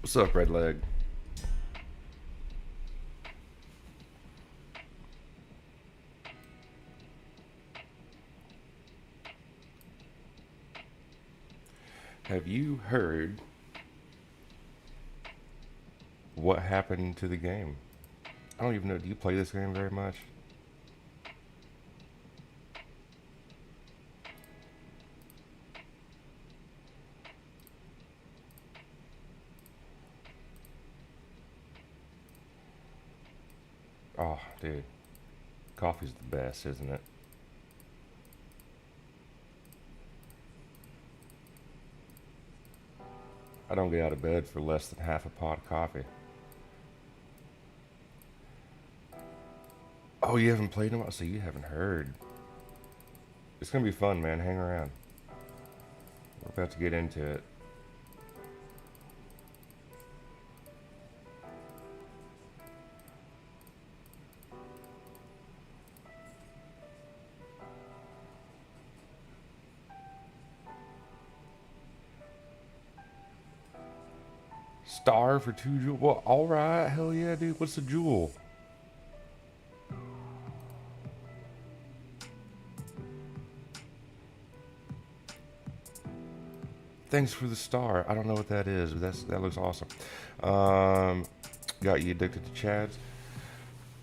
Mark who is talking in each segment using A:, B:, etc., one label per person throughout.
A: What's up, Red Leg? Have you heard what happened to the game? I don't even know. Do you play this game very much? Oh, dude. Coffee's the best, isn't it? I don't get out of bed for less than half a pot of coffee. Oh, you haven't played in a while? So you haven't heard. It's going to be fun, man. Hang around. We're about to get into it. Star for 2 jewel. Well, alright. Hell yeah, dude. What's a jewel? Thanks for the star. I don't know what that is, but that looks awesome. Um, got you addicted to Chads?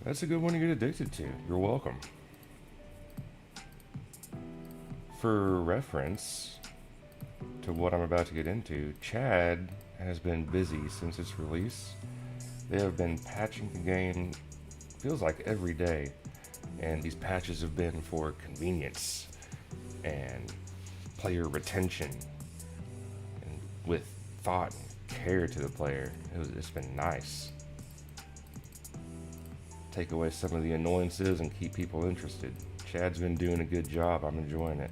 A: That's a good one to get addicted to. You're welcome. For reference to what I'm about to get into, Chad has been busy since its release. They have been patching the game, feels like every day, and these patches have been for convenience and player retention and with thought and care to the player. It's been nice. Take away some of the annoyances and keep people interested. Chad's been doing a good job. I'm enjoying it.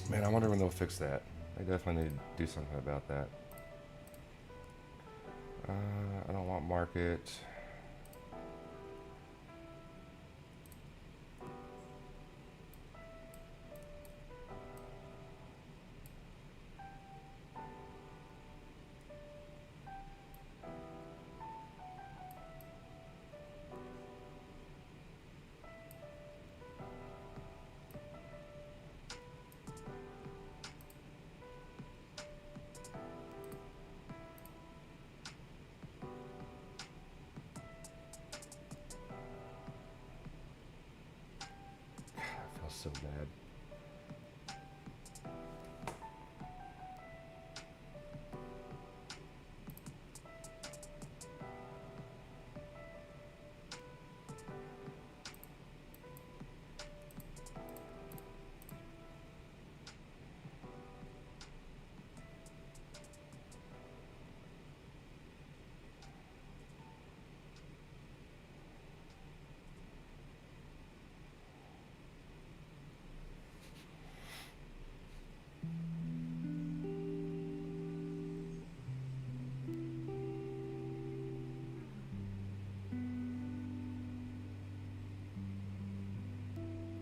A: Man, I wonder when they'll fix that. They definitely need to do something about that. I don't want market. I feel so bad.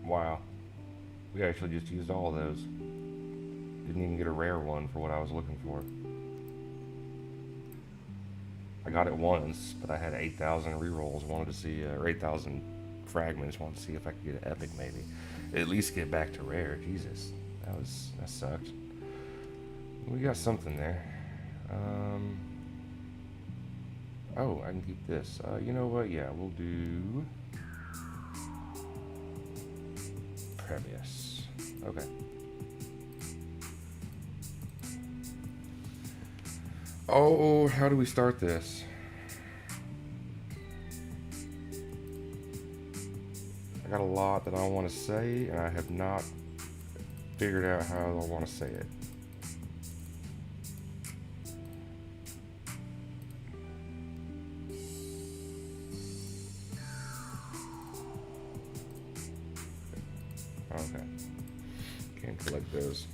A: Wow. We actually just used all of those. Didn't even get a rare one for what I was looking for. I got it once, but I had 8,000 rerolls. Wanted to see, or 8,000 fragments. Wanted to see if I could get an epic maybe. At least get back to rare. Jesus. That sucked. We got something there. Oh, I can keep this. You know what? Yeah, we'll do Previous. Okay. Oh, how do we start this? I got a lot that I want to say, and I have not figured out how I want to say it. Okay. collect those.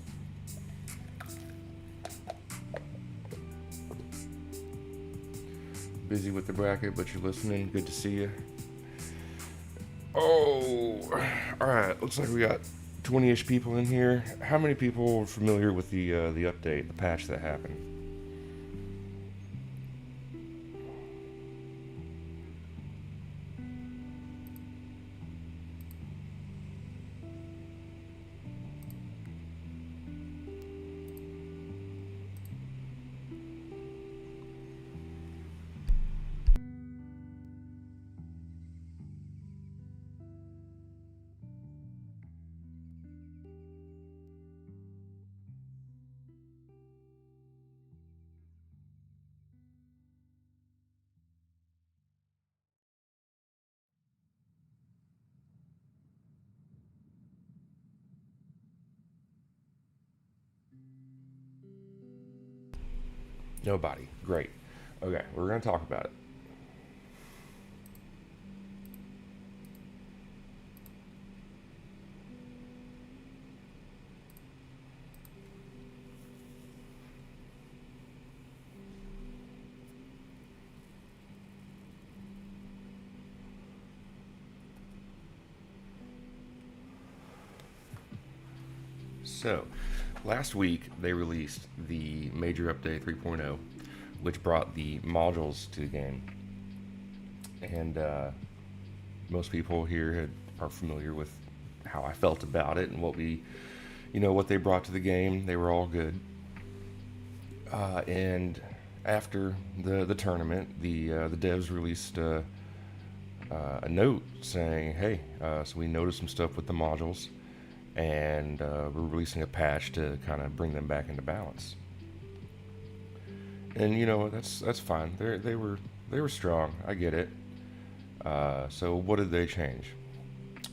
A: Busy with the bracket, but you're listening. Good to see you. Oh, all right. Looks like we got 20-ish people in here. How many people are familiar with the update, the patch that happened? Nobody. Great. Okay, we're gonna talk about it. So, last week they released the major update 3.0, which brought the modules to the game, and most people here are familiar with how I felt about it and what they brought to the game. They were all good. And after the tournament, the devs released a note saying, "Hey, so we noticed some stuff with the modules, and we're releasing a patch to kind of bring them back into balance." And that's fine. They were strong. I get it. So what did they change?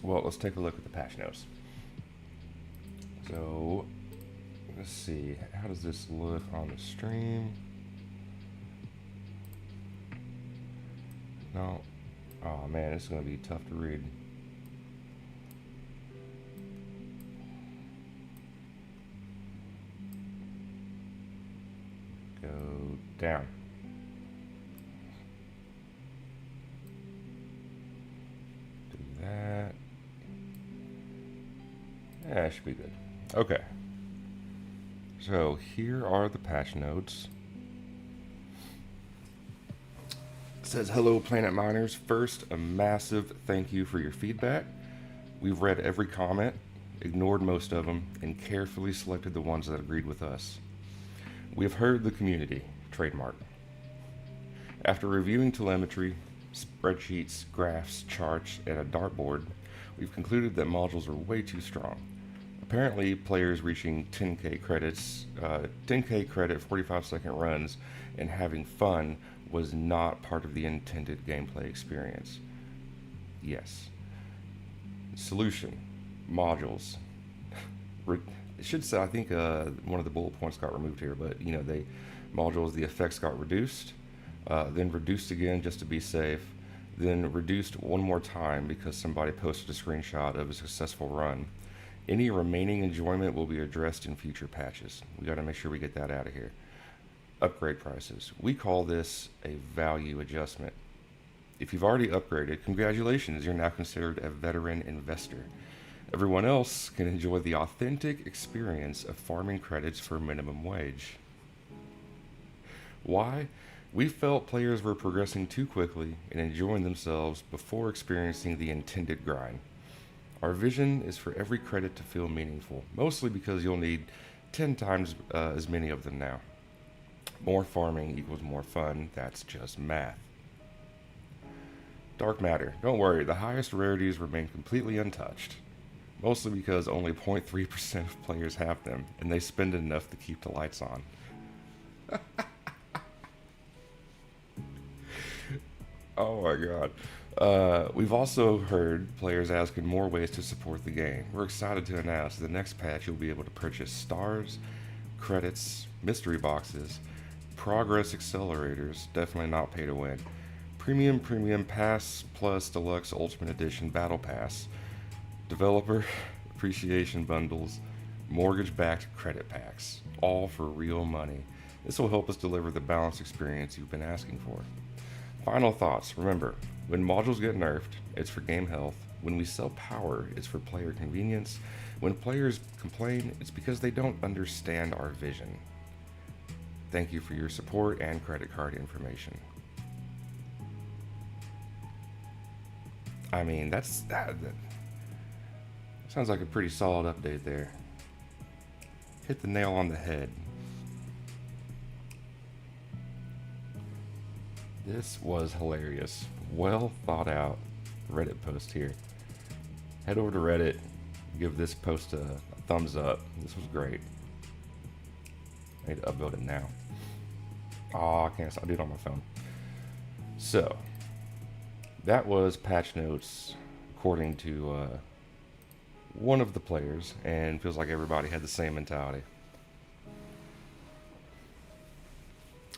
A: Well, let's take a look at the patch notes. So let's see. How does this look on the stream? No. Oh man, this is gonna be tough to read. Go down. Do that. Yeah, that should be good. Okay. So here are the patch notes. It says, "Hello, Planet Miners. First, a massive thank you for your feedback. We've read every comment, ignored most of them, and carefully selected the ones that agreed with us. We have heard the community," trademark. "After reviewing telemetry, spreadsheets, graphs, charts, and a dartboard, we've concluded that modules are way too strong. Apparently, players reaching 10k credits, 10k credit 45-second runs, and having fun was not part of the intended gameplay experience. Yes. Solution: modules." It should say, I think one of the bullet points got removed here, but the effects got reduced, then reduced again just to be safe, then reduced one more time because somebody posted a screenshot of a successful run. Any remaining enjoyment will be addressed in future patches. We got to make sure we get that out of here. Upgrade prices. We call this a value adjustment. If you've already upgraded, congratulations, you're now considered a veteran investor. Everyone else can enjoy the authentic experience of farming credits for minimum wage. Why? We felt players were progressing too quickly and enjoying themselves before experiencing the intended grind. Our vision is for every credit to feel meaningful, mostly because you'll need 10 times as many of them now. More farming equals more fun. That's just math. Dark matter. Don't worry, the highest rarities remain completely untouched. Mostly because only 0.3% of players have them, and they spend enough to keep the lights on. Oh my god. We've also heard players asking more ways to support the game. We're excited to announce the next patch you'll be able to purchase stars, credits, mystery boxes, progress accelerators, definitely not pay to win, premium pass plus deluxe ultimate edition battle pass, developer appreciation bundles, mortgage-backed credit packs, all for real money. This will help us deliver the balanced experience you've been asking for. Final thoughts. Remember, when modules get nerfed, it's for game health. When we sell power, it's for player convenience. When players complain, it's because they don't understand our vision. Thank you for your support and credit card information. I mean, that sounds like a pretty solid update there. Hit the nail on the head. This was hilarious. Well thought out Reddit post here. Head over to Reddit, give this post a thumbs up. This was great. I need to upvote it now. Oh, I can't. I'll do it on my phone. So, that was patch notes according to one of the players, and feels like everybody had the same mentality.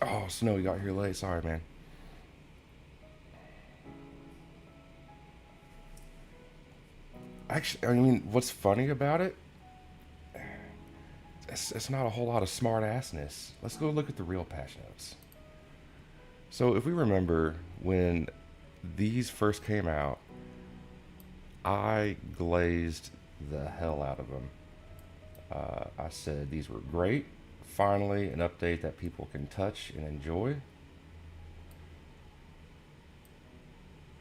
A: Oh, Snow, you got here late. Sorry, man. Actually, I mean, what's funny about it? It's not a whole lot of smart assness. Let's go look at the real patch notes. So if we remember when these first came out, I glazed the hell out of them. I said these were great. Finally, an update that people can touch and enjoy.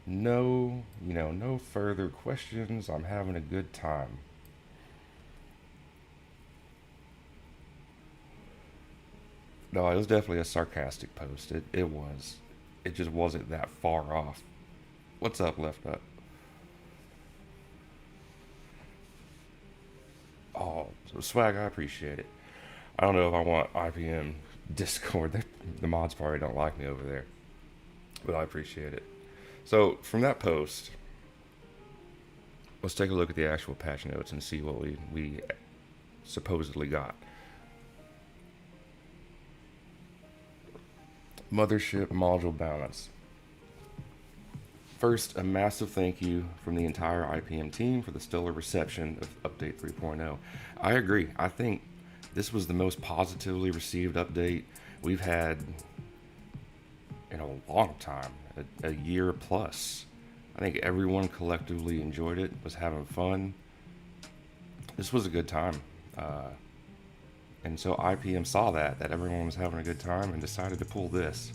A: No, no further questions. I'm having a good time. No, it was definitely a sarcastic post. It was. It just wasn't that far off. What's up, Left Up? Oh, so swag, I appreciate it. I don't know if I want IPM Discord. The mods probably don't like me over there, but I appreciate it. So from that post, let's take a look at the actual patch notes and see what we supposedly got. Mothership module balance. First, a massive thank you from the entire IPM team for the stellar reception of Update 3.0. I agree. I think this was the most positively received update we've had in a long time, a year plus. I think everyone collectively enjoyed it, was having fun. This was a good time. And so IPM saw that everyone was having a good time and decided to pull this.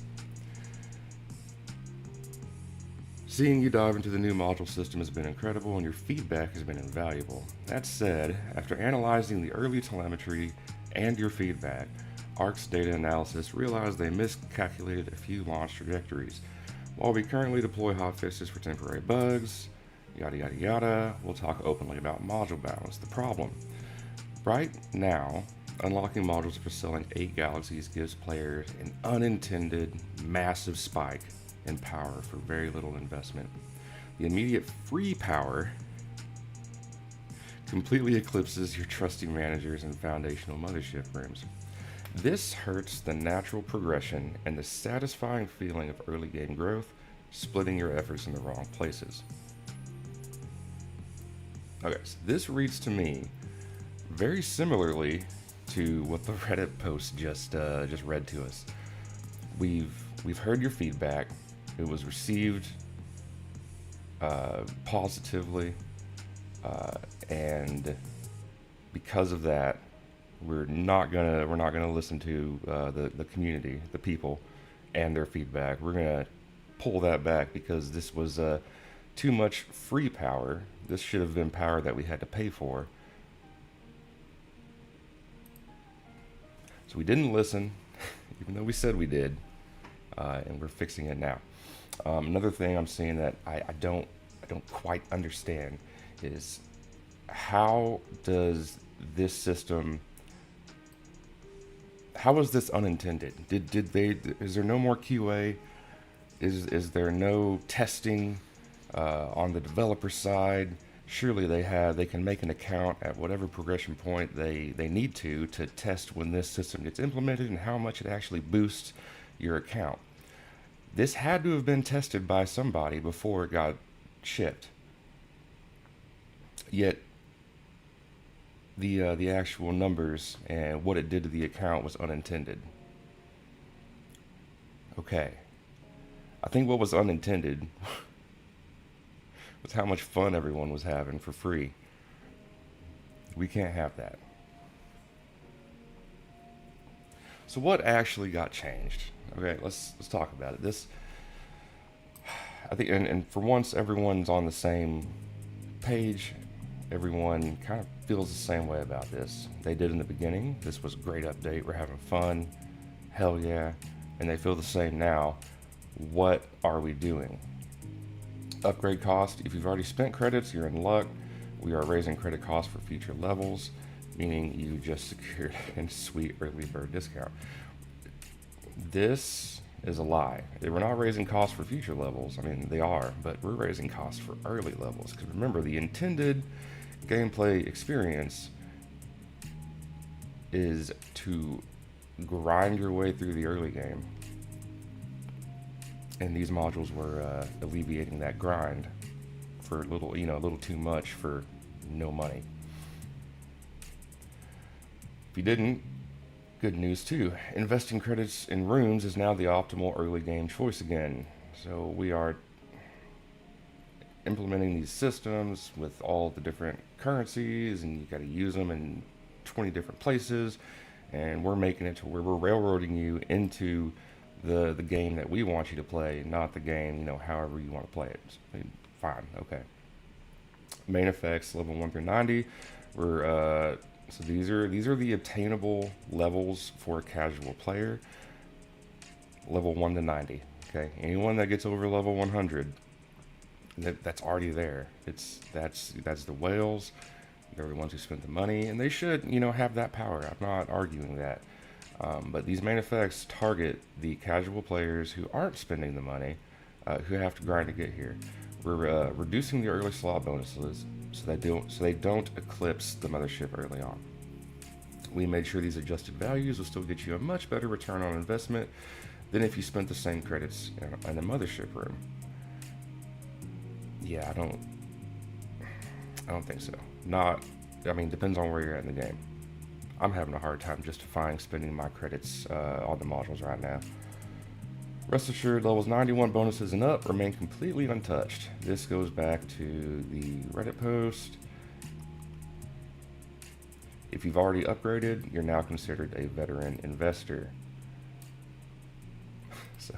A: Seeing you dive into the new module system has been incredible and your feedback has been invaluable. That said, after analyzing the early telemetry and your feedback, ARC's data analysis realized they miscalculated a few launch trajectories. While we currently deploy hotfixes for temporary bugs, yada yada yada, we'll talk openly about module balance. The problem. Right now, unlocking modules for selling 8 galaxies gives players an unintended massive spike in power for very little investment. The immediate free power completely eclipses your trusty managers and foundational mothership rooms. This hurts the natural progression and the satisfying feeling of early game growth, splitting your efforts in the wrong places. Okay, so this reads to me very similarly to what the Reddit post just read to us. We've heard your feedback. It was received positively, and because of that, we're not gonna listen to the community, the people, and their feedback. We're gonna pull that back because this was too much free power. This should have been power that we had to pay for. So we didn't listen, even though we said we did, and we're fixing it now. Another thing I'm seeing that I don't quite understand is how does this system? How was this unintended? Did they? Is there no more QA? Is there no testing on the developer side? Surely they can make an account at whatever progression point they need to test when this system gets implemented and how much it actually boosts your account. This had to have been tested by somebody before it got shipped. Yet the actual numbers and what it did to the account was unintended. Okay, I think what was unintended was how much fun everyone was having for free. We can't have that. So what actually got changed? Okay, let's talk about it. This, I think, and for once, everyone's on the same page. Everyone kind of feels the same way about this. They did in the beginning. This was a great update. We're having fun. Hell yeah. And they feel the same now. What are we doing? Upgrade cost. If you've already spent credits, you're in luck. We are raising credit costs for future levels, meaning you just secured a sweet early bird discount. This is a lie. We're not raising costs for future levels. I mean, they are, but we're raising costs for early levels. Because remember, the intended gameplay experience is to grind your way through the early game. And these modules were alleviating that grind for a little too much for no money. If you didn't, good news too. Investing credits in rooms is now the optimal early game choice again. So we are implementing these systems with all the different currencies, and you got to use them in 20 different places. And we're making it to where we're railroading you into the game that we want you to play, not the game, however you want to play it. So, fine, okay. Main effects, level 1 through 90. We're so these are the obtainable levels for a casual player. Level 1 to 90. Okay, anyone that gets over level 100, that's already there. That's the whales. They're the ones who spent the money, and they should have that power. I'm not arguing that. But these main effects target the casual players who aren't spending the money, who have to grind to get here. We're reducing the early slot bonuses so they don't eclipse the mothership early on. We made sure these adjusted values will still get you a much better return on investment than if you spent the same credits in a mothership room. Yeah, I don't think so. Depends on where you're at in the game. I'm having a hard time justifying spending my credits on the modules right now. Rest assured, levels 91 bonuses and up remain completely untouched. This goes back to the Reddit post. If you've already upgraded, you're now considered a veteran investor. So,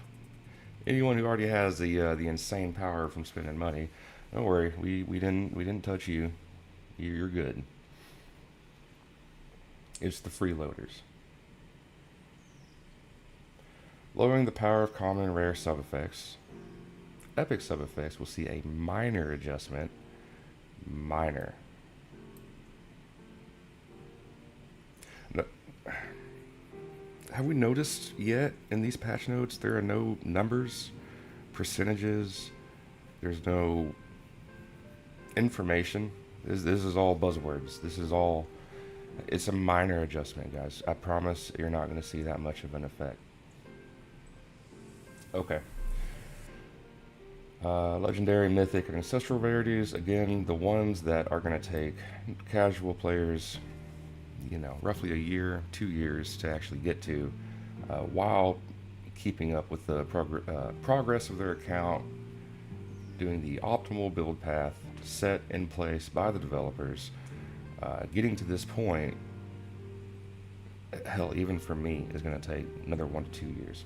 A: anyone who already has the insane power from spending money, don't worry, we didn't touch you. You're good. It's the freeloaders. Lowering the power of common and rare sub-effects. Epic sub-effects will see a minor adjustment. Minor. No, have we noticed yet in these patch notes there are no numbers, percentages, there's no information? This is all buzzwords. It's a minor adjustment, guys. I promise you're not going to see that much of an effect. Okay. Legendary, mythic, and ancestral rarities. Again, the ones that are going to take casual players, roughly a year, 2 years to actually get to, while keeping up with the progress of their account, doing the optimal build path set in place by the developers. Getting to this point, hell, even for me, is going to take another 1 to 2 years.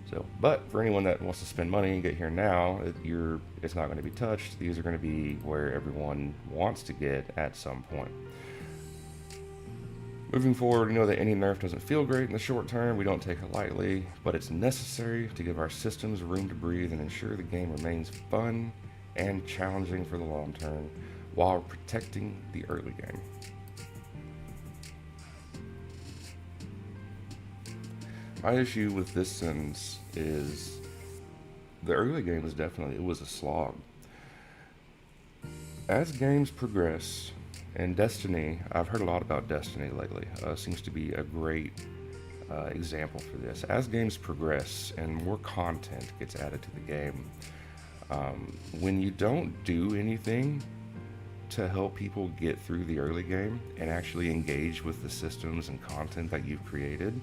A: So, but for anyone that wants to spend money and get here now, it's not going to be touched. These are going to be where everyone wants to get at some point. Moving forward, we know that any nerf doesn't feel great in the short term. We don't take it lightly, but it's necessary to give our systems room to breathe and ensure the game remains fun and challenging for the long term, while protecting the early game. My issue with this sentence is the early game was a slog. As games progress, and Destiny, I've heard a lot about Destiny lately, seems to be a great example for this. As games progress and more content gets added to the game, when you don't do anything to help people get through the early game and actually engage with the systems and content that you've created.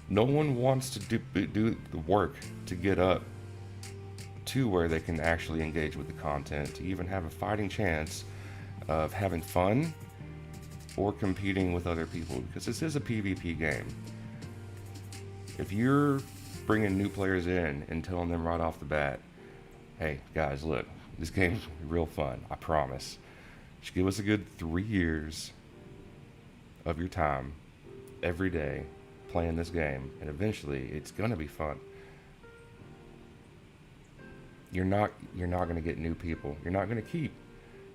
A: No one wants to do the work to get up to where they can actually engage with the content, to even have a fighting chance of having fun or competing with other people, because this is a PvP game. If you're bringing new players in and telling them right off the bat, hey guys, look, this game's real fun, I promise. Just give us a good 3 years of your time every day playing this game, and eventually it's gonna be fun. You're not gonna get new people. You're not gonna keep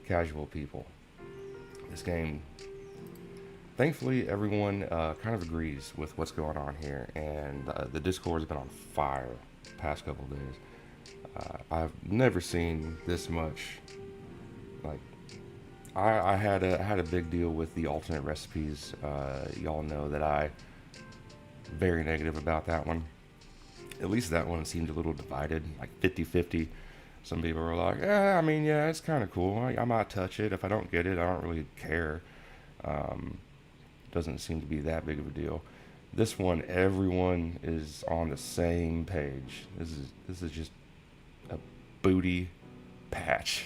A: casual people. This game, thankfully, everyone kind of agrees with what's going on here, and the Discord has been on fire the past couple of days. I've never seen this much. Like, I had a big deal with the alternate recipes. Y'all know that I very negative about that one. At least that one seemed a little divided, like 50-50. Some people were like, I mean, yeah, it's kind of cool. I might touch it. If I don't get it, I don't really care. Doesn't seem to be that big of a deal. This one, everyone is on the same page. This is just a booty patch,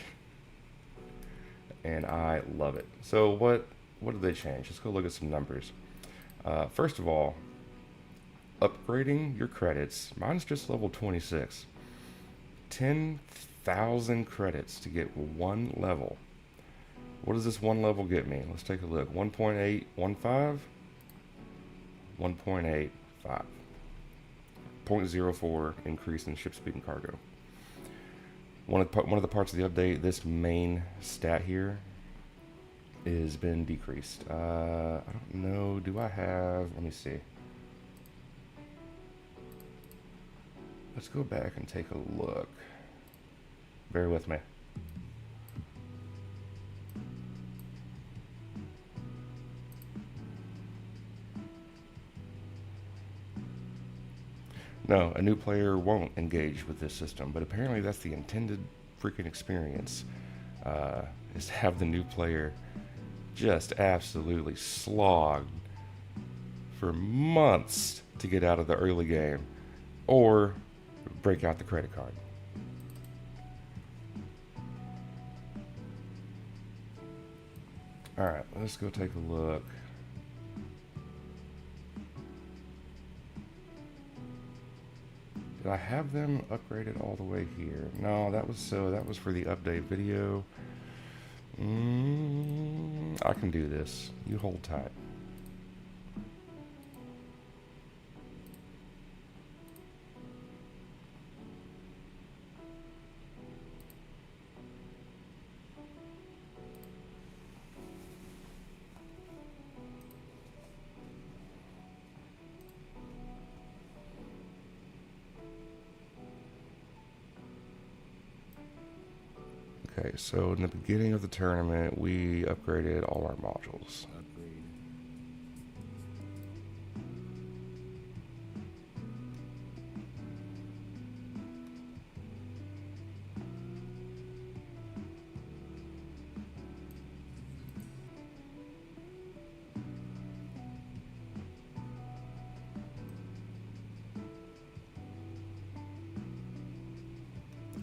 A: and I love it. So what did they change? Let's go look at some numbers. First of all, upgrading your credits. Mine's just level 26. 10,000 credits to get one level. What does this one level get me? Let's take a look. 1.815. 1.85. 0.04 increase in ship speed and cargo. One of the parts of the update, this main stat here has been decreased. I don't know. Do I have? Let me see. Let's go back and take a look. Bear with me. No, a new player won't engage with this system, but apparently that's the intended freaking experience, is to have the new player just absolutely slogged for months to get out of the early game, or break out the credit card. Alright, let's go take a look. Did I have them upgraded all the way here? No, that was for the update video. I can do this. You hold tight. Okay, so in the beginning of the tournament, we upgraded all our modules.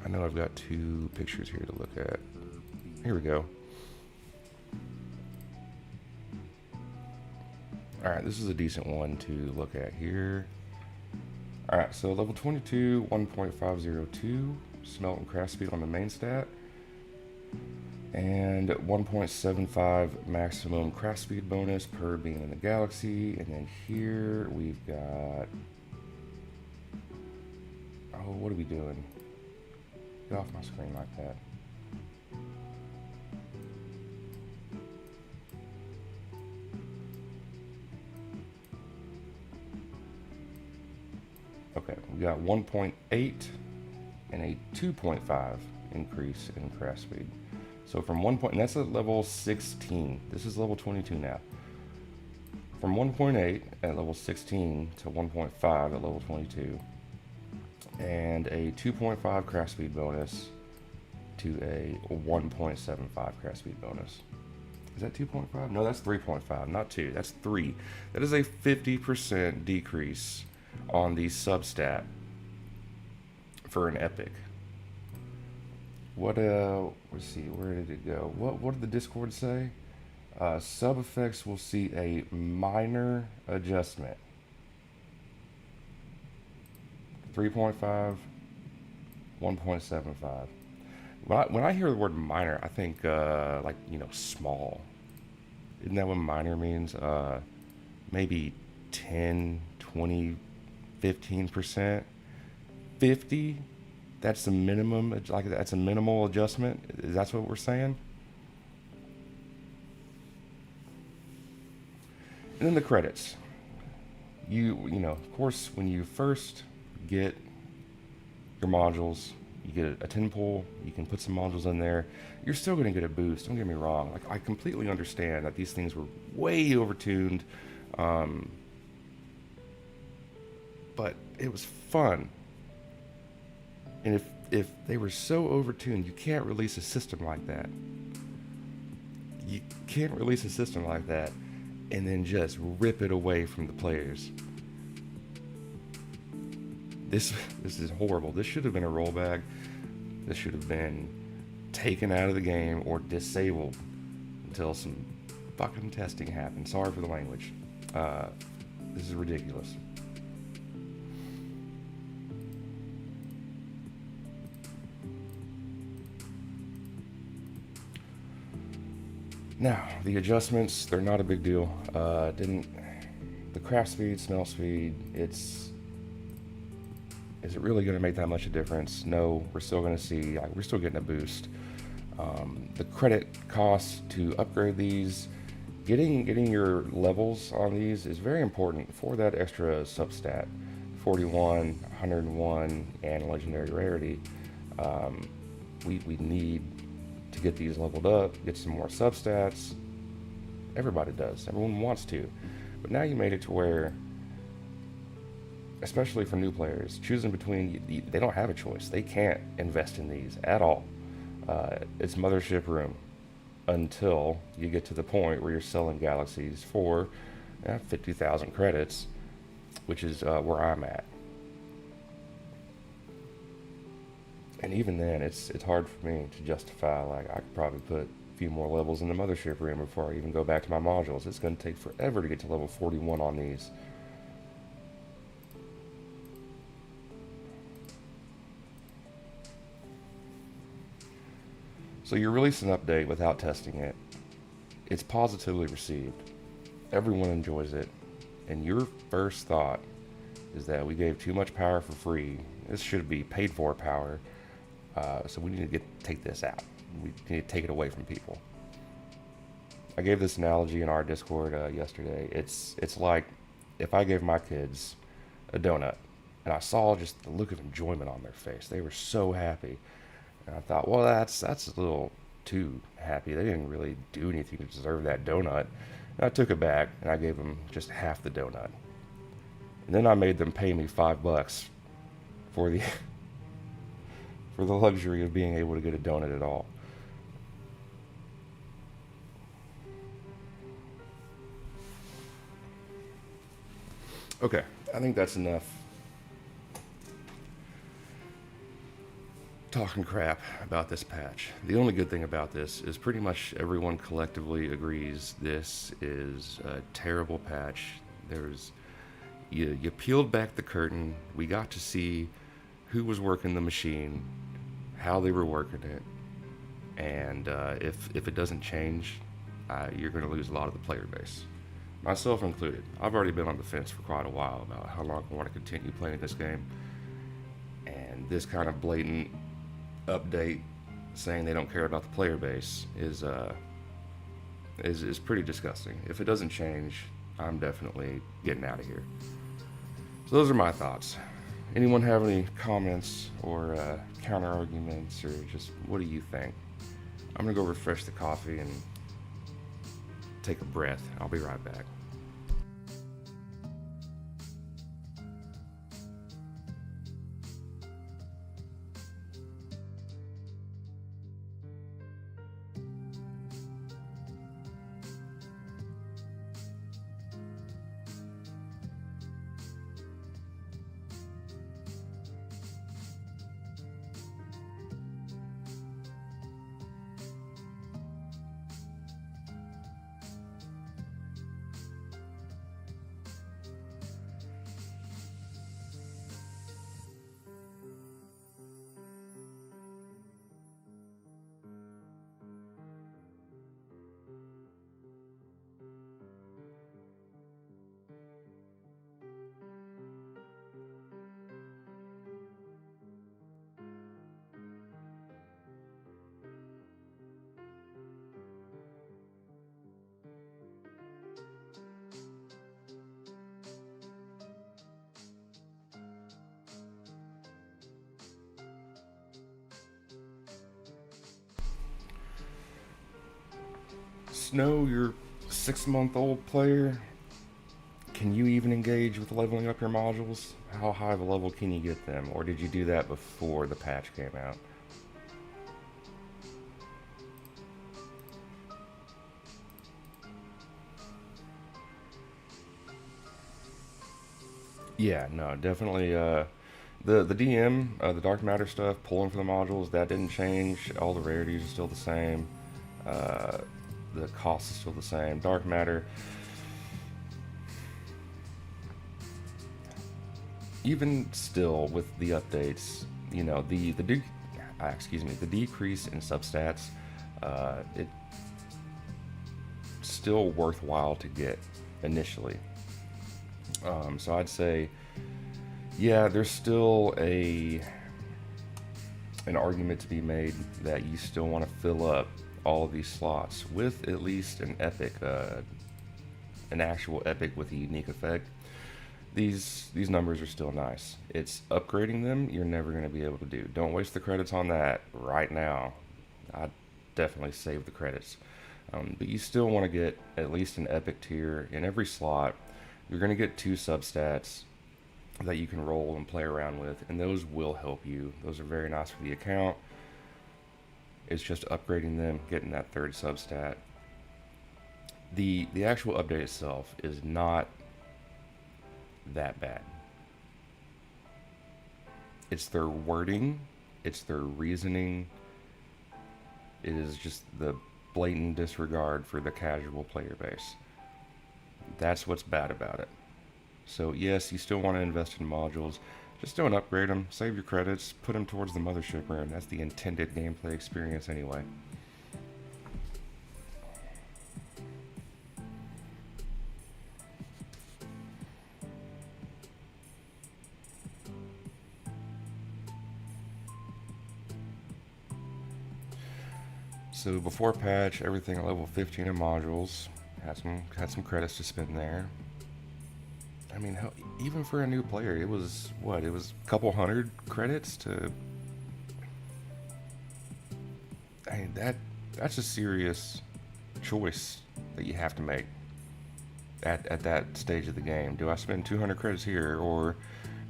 A: I know I've got 2 pictures here to look at. Here we go. Alright, this is a decent one to look at here. Alright, so level 22, 1.502 smelt and craft speed on the main stat. And 1.75 maximum craft speed bonus per being in the galaxy. And then here we've got... Oh, what are we doing? Get off my screen like that. Okay, we got 1.8 and a 2.5 increase in craft speed. So from 1 point, and that's at level 16. This is level 22 now. From 1.8 at level 16 to 1.5 at level 22. And a 2.5 craft speed bonus to a 1.75 craft speed bonus. Is that 2.5? No, that's 3.5, not 2. That's 3. That is a 50% decrease on the substat for an epic. What let's see, where did it go? What did the Discord say? Sub effects will see a minor adjustment. 3.5, 1.75. When I hear the word minor, I think like, small. Isn't that what minor means? Maybe 10, 20, 15%. 50? That's the minimum, like that's a minimal adjustment? Is that what we're saying? And then the credits. Of course, when you first get your modules, you get a 10 pull, you can put some modules in there. You're still going to get a boost. Don't get me wrong. Like, I completely understand that these things were way overtuned, but it was fun. And if they were so overtuned, you can't release a system like that. You can't release a system like that and then just rip it away from the players. This is horrible. This should have been a rollback. This should have been taken out of the game or disabled until some fucking testing happened. Sorry for the language. This is ridiculous. Now, the adjustments, they're not a big deal. The craft speed, smell speed, is it really going to make that much a difference? No, we're still going to see, we're still getting a boost. The credit cost to upgrade these, getting your levels on these is very important for that extra substat. 41, 101, and legendary rarity. We need to get these leveled up, get some more substats. Everybody does. Everyone wants to. But now you made it to where, especially for new players, choosing between, they don't have a choice. They can't invest in these at all. It's mothership room until you get to the point where you're selling galaxies for 50,000 credits, which is where I'm at. And even then, it's hard for me to justify, I could probably put a few more levels in the mothership room before I even go back to my modules. It's going to take forever to get to level 41 on these. So you release an update without testing it. It's positively received. Everyone enjoys it. And your first thought is that we gave too much power for free. This should be paid for power. So we need to take this out. We need to take it away from people. I gave this analogy in our Discord yesterday. It's like if I gave my kids a donut and I saw just the look of enjoyment on their face. They were so happy. And I thought, well, that's a little too happy. They didn't really do anything to deserve that donut. And I took it back and I gave them just half the donut. And then I made them pay me $5 for the for the luxury of being able to get a donut at all. Okay, I think that's enough talking crap about this patch. The only good thing about this is pretty much everyone collectively agrees this is a terrible patch. You peeled back the curtain. We got to see who was working the machine, how they were working it, and if it doesn't change, you're going to lose a lot of the player base, myself included. I've already been on the fence for quite a while about how long I want to continue playing this game, and this kind of blatant update saying they don't care about the player base is pretty disgusting. If it doesn't change, I'm definitely getting out of here. So those are my thoughts. Anyone have any comments or counter arguments, or just what do you think? I'm gonna go refresh the coffee and take a breath. I'll be right back. Snow, your 6-month-old player, can you even engage with leveling up your modules? How high of a level can you get them? Or did you do that before the patch came out? Yeah, no, definitely. The DM, the dark matter stuff, pulling for the modules, that didn't change. All the rarities are still the same. Uh, the cost is still the same. Dark matter, even still with the updates, you know, the decrease in substats, it's still worthwhile to get initially. So I'd say, yeah, there's still an argument to be made that you still want to fill up all of these slots with at least an epic, an actual epic with a unique effect. These numbers are still nice. It's upgrading them you're never going to be able to do. Don't waste the credits on that right now. I'd definitely save the credits. But you still want to get at least an epic tier in every slot. You're going to get 2 substats that you can roll and play around with, and those will help you. Those are very nice for the account. It's just upgrading them, getting that 3rd substat. The actual update itself is not that bad. It's their wording, it's their reasoning. It is just the blatant disregard for the casual player base. That's what's bad about it. So yes, you still want to invest in modules. Just don't upgrade them. Save your credits. Put them towards the mothership room. That's the intended gameplay experience anyway. So before patch, everything at level 15 in modules. Had some credits to spend there. I mean, hell, even for a new player, it was what? It was a couple hundred credits to. I mean, that's a serious choice that you have to make at that stage of the game. Do I spend 200 credits here, or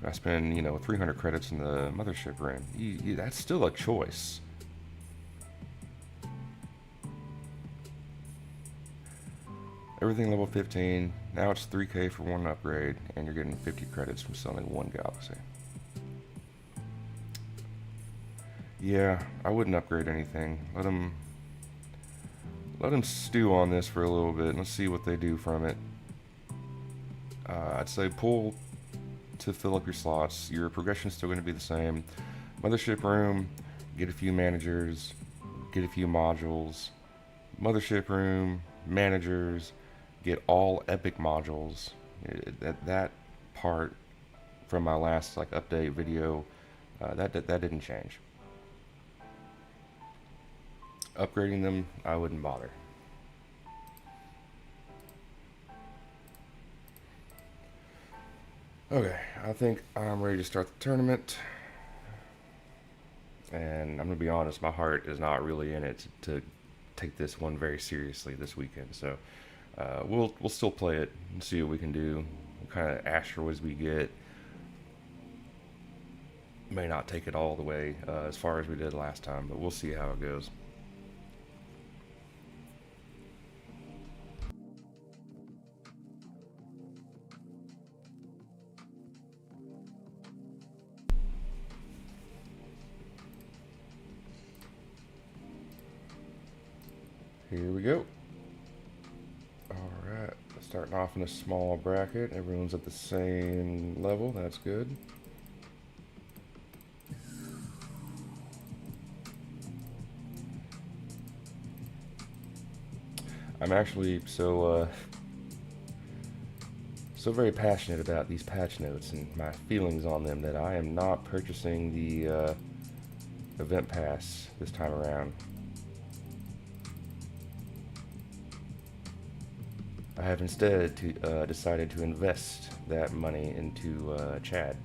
A: do I spend 300 credits in the mothership room? That's still a choice. Everything level 15. Now it's 3K for one upgrade, and you're getting 50 credits from selling one galaxy. Yeah, I wouldn't upgrade anything. Let them stew on this for a little bit. Let's see what they do from it. I'd say pull to fill up your slots. Your progression's still going to be the same. Mothership room, get a few managers, get a few modules. Mothership room, managers, get all epic modules. That part from my last update video, that didn't change. Upgrading them, I wouldn't bother. Okay, I think I'm ready to start the tournament. And I'm gonna be honest, my heart is not really in it to take this one very seriously this weekend. So we'll still play it and see what we can do. What kind of asteroids we get. May not take it all the way as far as we did last time, but we'll see how it goes. Here we go. Alright, starting off in a small bracket. Everyone's at the same level. That's good. I'm actually so very passionate about these patch notes and my feelings on them that I am not purchasing the event pass this time around. I have instead decided to invest that money into Chad.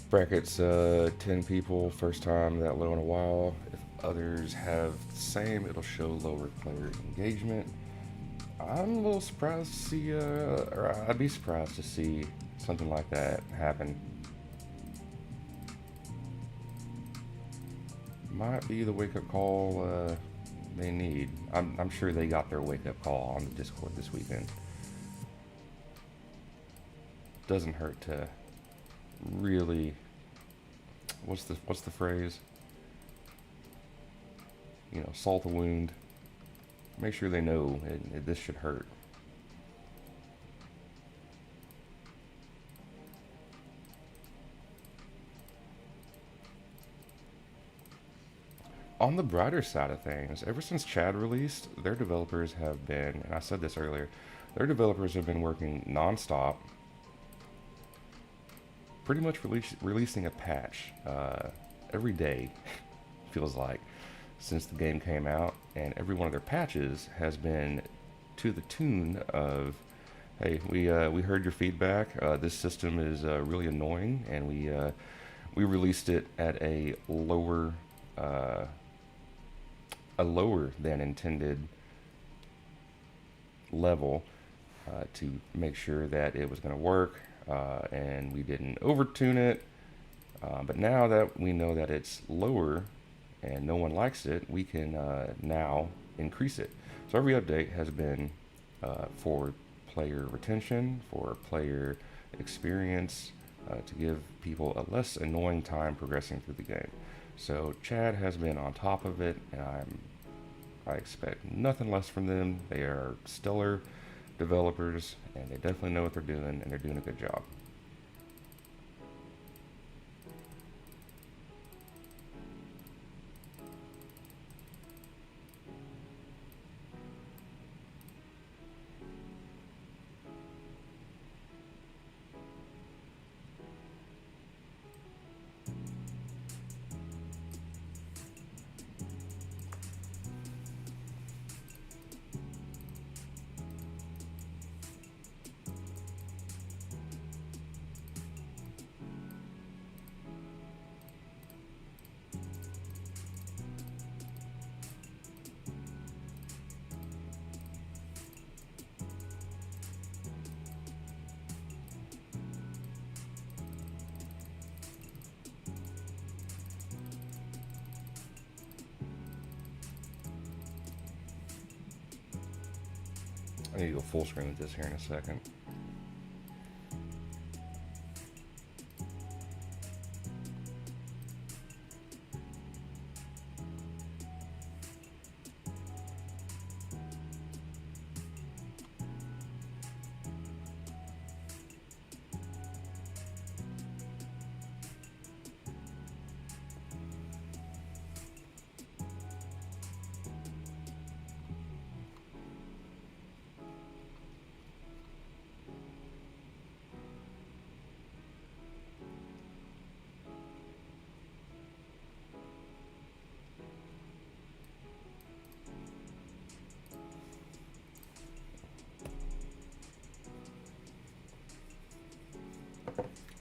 A: Brackets 10 people, first time that low in a while. If others have the same, it'll show lower player engagement. I'm a little surprised to see, or I'd be surprised to see something like that happen. Might be the wake up call they need. I'm sure they got their wake up call on the Discord this weekend. Doesn't hurt to really, what's the phrase? You know, salt the wound. Make sure they know this should hurt. On the brighter side of things, ever since Chad released, their developers have been, and I said this earlier, their developers have been working nonstop, pretty much releasing a patch every day, feels like, since the game came out, and every one of their patches has been to the tune of, hey, we heard your feedback. This system is really annoying, and we released it at a lower than intended level to make sure that it was going to work, and we didn't overtune it. But now that we know that it's lower and no one likes it, we can now increase it. So every update has been for player retention, for player experience, to give people a less annoying time progressing through the game. So Chad has been on top of it, and I expect nothing less from them. They are stellar developers, and they definitely know what they're doing, and they're doing a good job. I need to go full screen with this here in a second.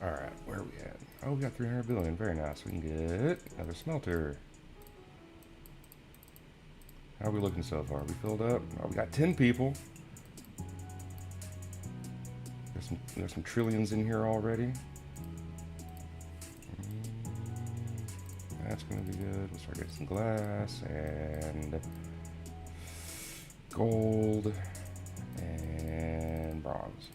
A: Alright, where are we at? Oh, we got 300 billion. Very nice. We can get another smelter. How are we looking so far? We filled up? Oh, we got 10 people. There's some trillions in here already. That's going to be good. We'll start getting some glass and gold and bronze.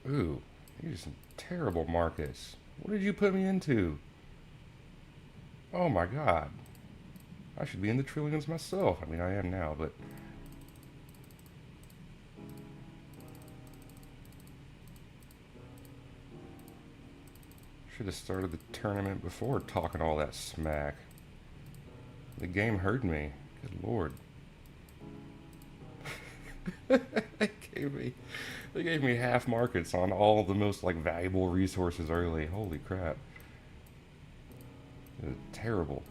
A: Ooh, these are some terrible markets. What did you put me into? Oh my god. I should be in the trillions myself. I mean, I am now, but Should have started the tournament before talking all that smack. The game heard me. Good lord. They gave me half markets on all the most like valuable resources early. Holy crap. It was terrible.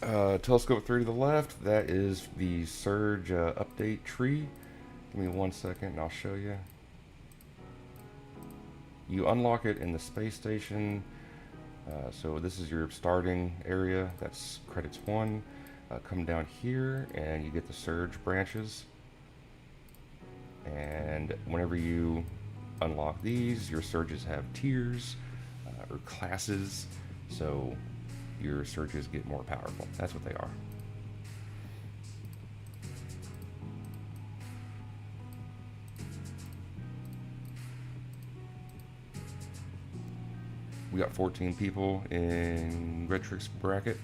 A: Telescope 3 to the left, that is the Surge update tree. Give me 1 second and I'll show you. You unlock it in the space station. So this is your starting area. That's credits 1. Come down here and you get the Surge branches. And whenever you unlock these, your Surges have tiers or classes. So your Surges get more powerful. That's what they are. We got 14 people in Redtrick's bracket.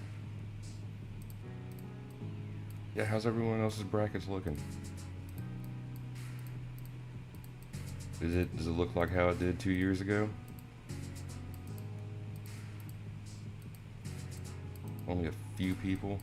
A: Yeah, how's everyone else's brackets looking? Does it look like how it did 2 years ago? Only a few people.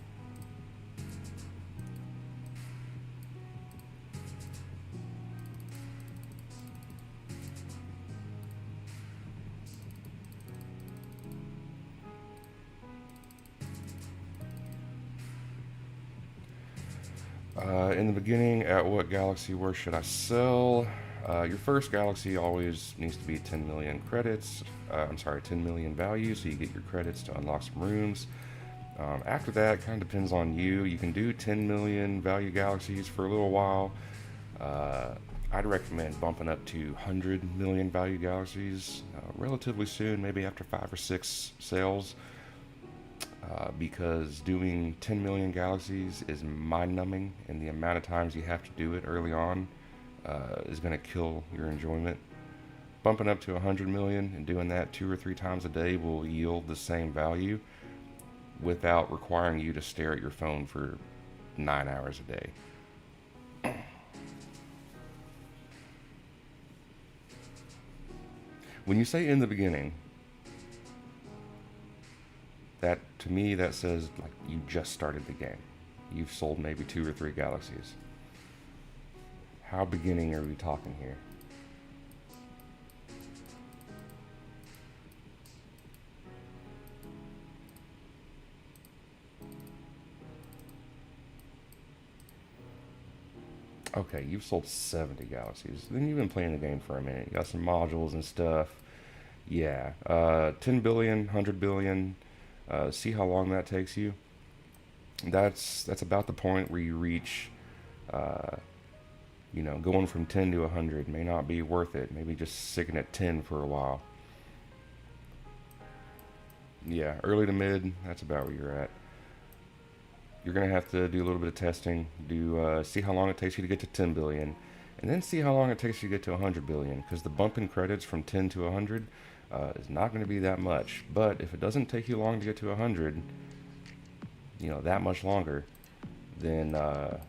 A: In the beginning, at what galaxy where should I sell? Your first galaxy always needs to be 10 million credits. 10 million value, so you get your credits to unlock some rooms. After that, kind of depends on you. You can do 10 million value galaxies for a little while. I'd recommend bumping up to 100 million value galaxies relatively soon, maybe after 5 or 6 sales. Because doing 10 million galaxies is mind-numbing, and the amount of times you have to do it early on is going to kill your enjoyment. Bumping up to 100 million and doing that 2 or 3 times a day will yield the same value without requiring you to stare at your phone for 9 hours a day. When you say in the beginning, that to me that says like you just started the game. You've sold maybe 2 or 3 galaxies. How beginning are we talking here? Okay, you've sold 70 galaxies. Then you've been playing the game for a minute. You got some modules and stuff. Yeah, 10 billion, 100 billion. See how long that takes you. That's about the point where you reach, going from 10 to 100 may not be worth it. Maybe just sticking at 10 for a while. Yeah, early to mid, that's about where you're at. You're going to have to do a little bit of testing, see how long it takes you to get to 10 billion, and then see how long it takes you to get to 100 billion, because the bump in credits from 10 to 100 is not going to be that much. But if it doesn't take you long to get to 100, that much longer, then it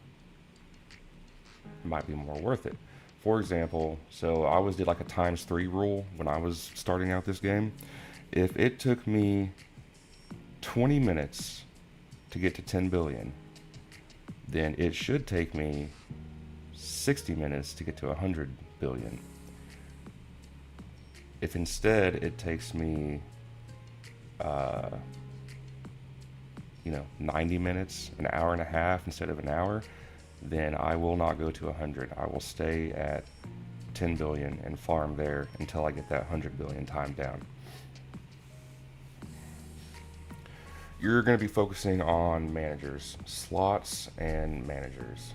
A: might be more worth it. For example, so I always did like a ×3 rule when I was starting out this game. If it took me 20 minutes to get to 10 billion, then it should take me 60 minutes to get to 100 billion. If instead it takes me 90 minutes, an hour and a half instead of an hour, then I will not go to 100. I will stay at 10 billion and farm there until I get that 100 billion time down. You're going to be focusing on managers, slots and managers.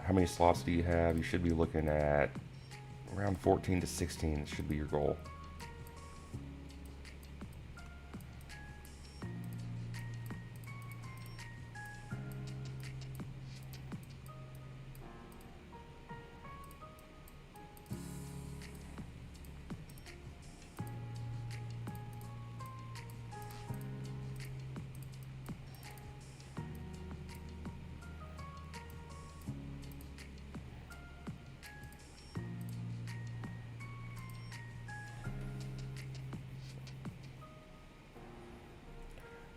A: How many slots do you have? You should be looking at around 14 to 16 should be your goal.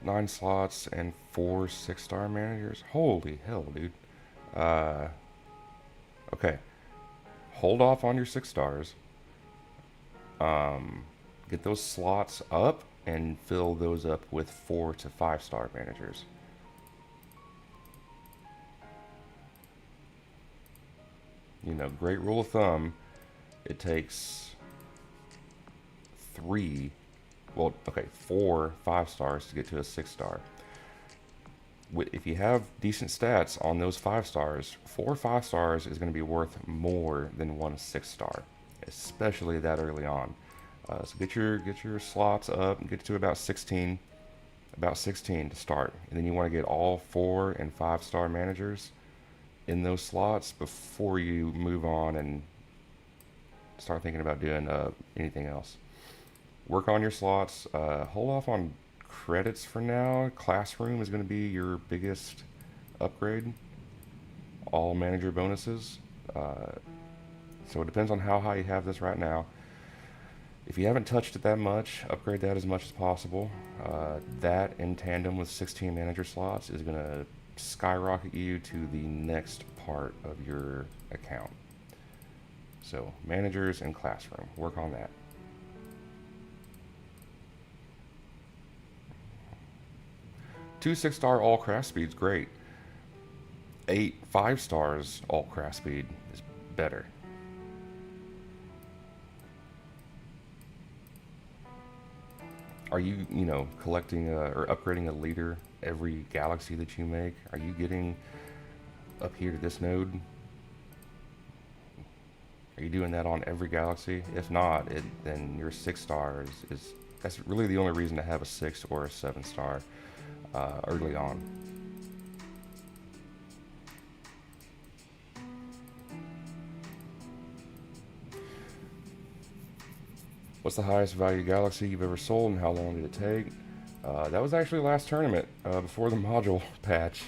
A: 9 slots and 4 6-star managers. Holy hell, dude. Uh, okay. Hold off on your 6 stars. Get those slots up and fill those up with 4 to 5-star managers. You know, great rule of thumb. It takes 3, well, okay, 4 5-stars to get to a 6-star. If you have decent stats on those 5-stars, 4 5-stars is going to be worth more than 1 6-star, especially that early on. So get your slots up and get to about 16 to start, and then you want to get all 4 and 5-star managers in those slots before you move on and start thinking about doing anything else. Work on your slots. Hold off on credits for now. Classroom is going to be your biggest upgrade. All manager bonuses. So it depends on how high you have this right now. If you haven't touched it that much, upgrade that as much as possible. That in tandem with 16 manager slots is going to skyrocket you to the next part of your account. So managers and classroom, work on that. 2 6-star all craft speed's great. 8 5-stars all craft speed is better. Are you, collecting or upgrading a leader every galaxy that you make? Are you getting up here to this node? Are you doing that on every galaxy? If not, then your 6-star is that's really the only reason to have a 6 or a 7-star early on. What's the highest value galaxy you've ever sold, and how long did it take? That was actually last tournament, before the module patch.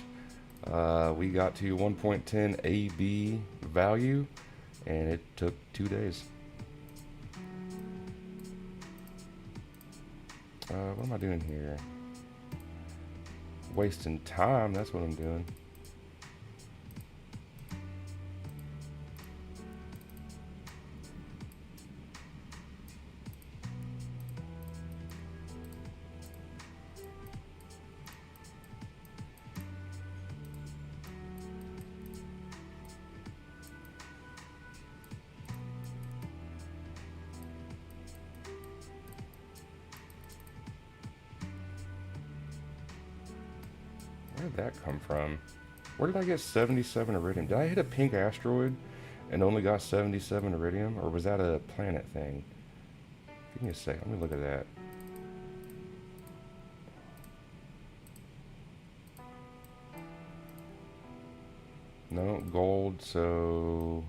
A: We got to 1.10 AB value, and it took 2 days. What am I doing here? Wasting time, that's what I'm doing. Where did that come from? Where did I get 77 iridium? Did I hit a pink asteroid and only got 77 iridium? Or was that a planet thing? Give me a sec. Let me look at that. No, gold, so...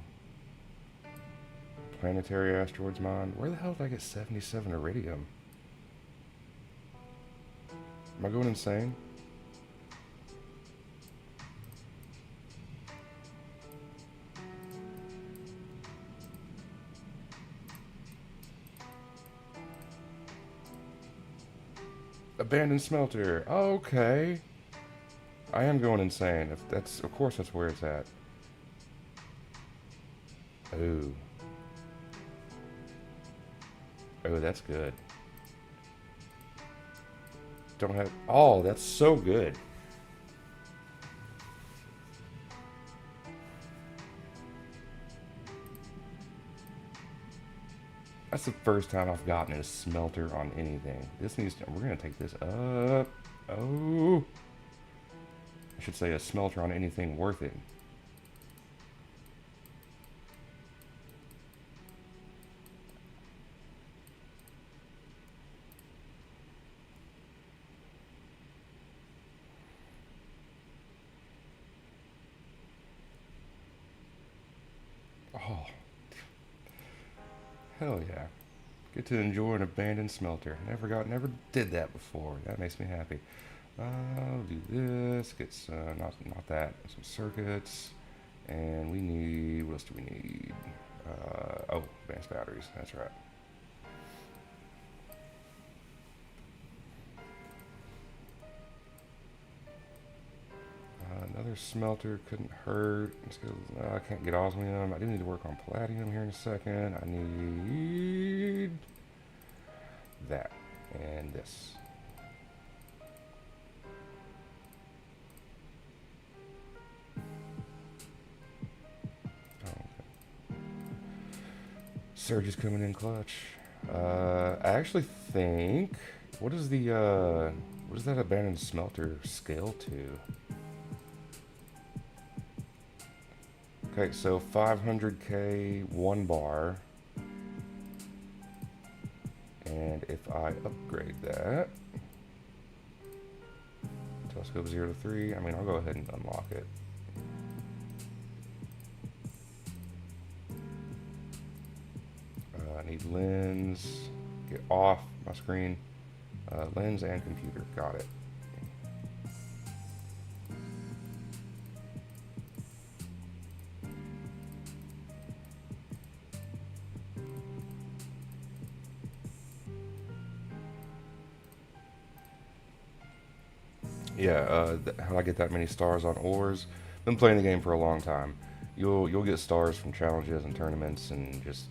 A: Planetary asteroids mine. Where the hell did I get 77 iridium? Am I going insane? Abandoned smelter. Okay. I am going insane. If that's, of course, that's where it's at. Oh. Oh, that's good. Don't have. Oh, that's so good. That's the first time I've gotten a smelter on anything. This needs to, we're gonna take this up. Oh. I should say a smelter on anything worth it. Oh. Hell yeah. Get to enjoy an abandoned smelter. Never did that before. That makes me happy. I'll do this. Get some, not that. Some circuits, and we need. What else do we need? Oh, advanced batteries. That's right. smelter couldn't hurt. I can't get osmium. I do need to work on palladium here in a second. I need that and this. Surge is coming in clutch. I actually think, what is that abandoned smelter scale to? Okay, so 500k, 1 bar. And if I upgrade that, telescope 0 to 3, I mean, I'll go ahead and unlock it. I need lens, get off my screen, lens and computer, got it. Yeah, how I get that many stars on ores? Been playing the game for a long time. You'll get stars from challenges and tournaments, and just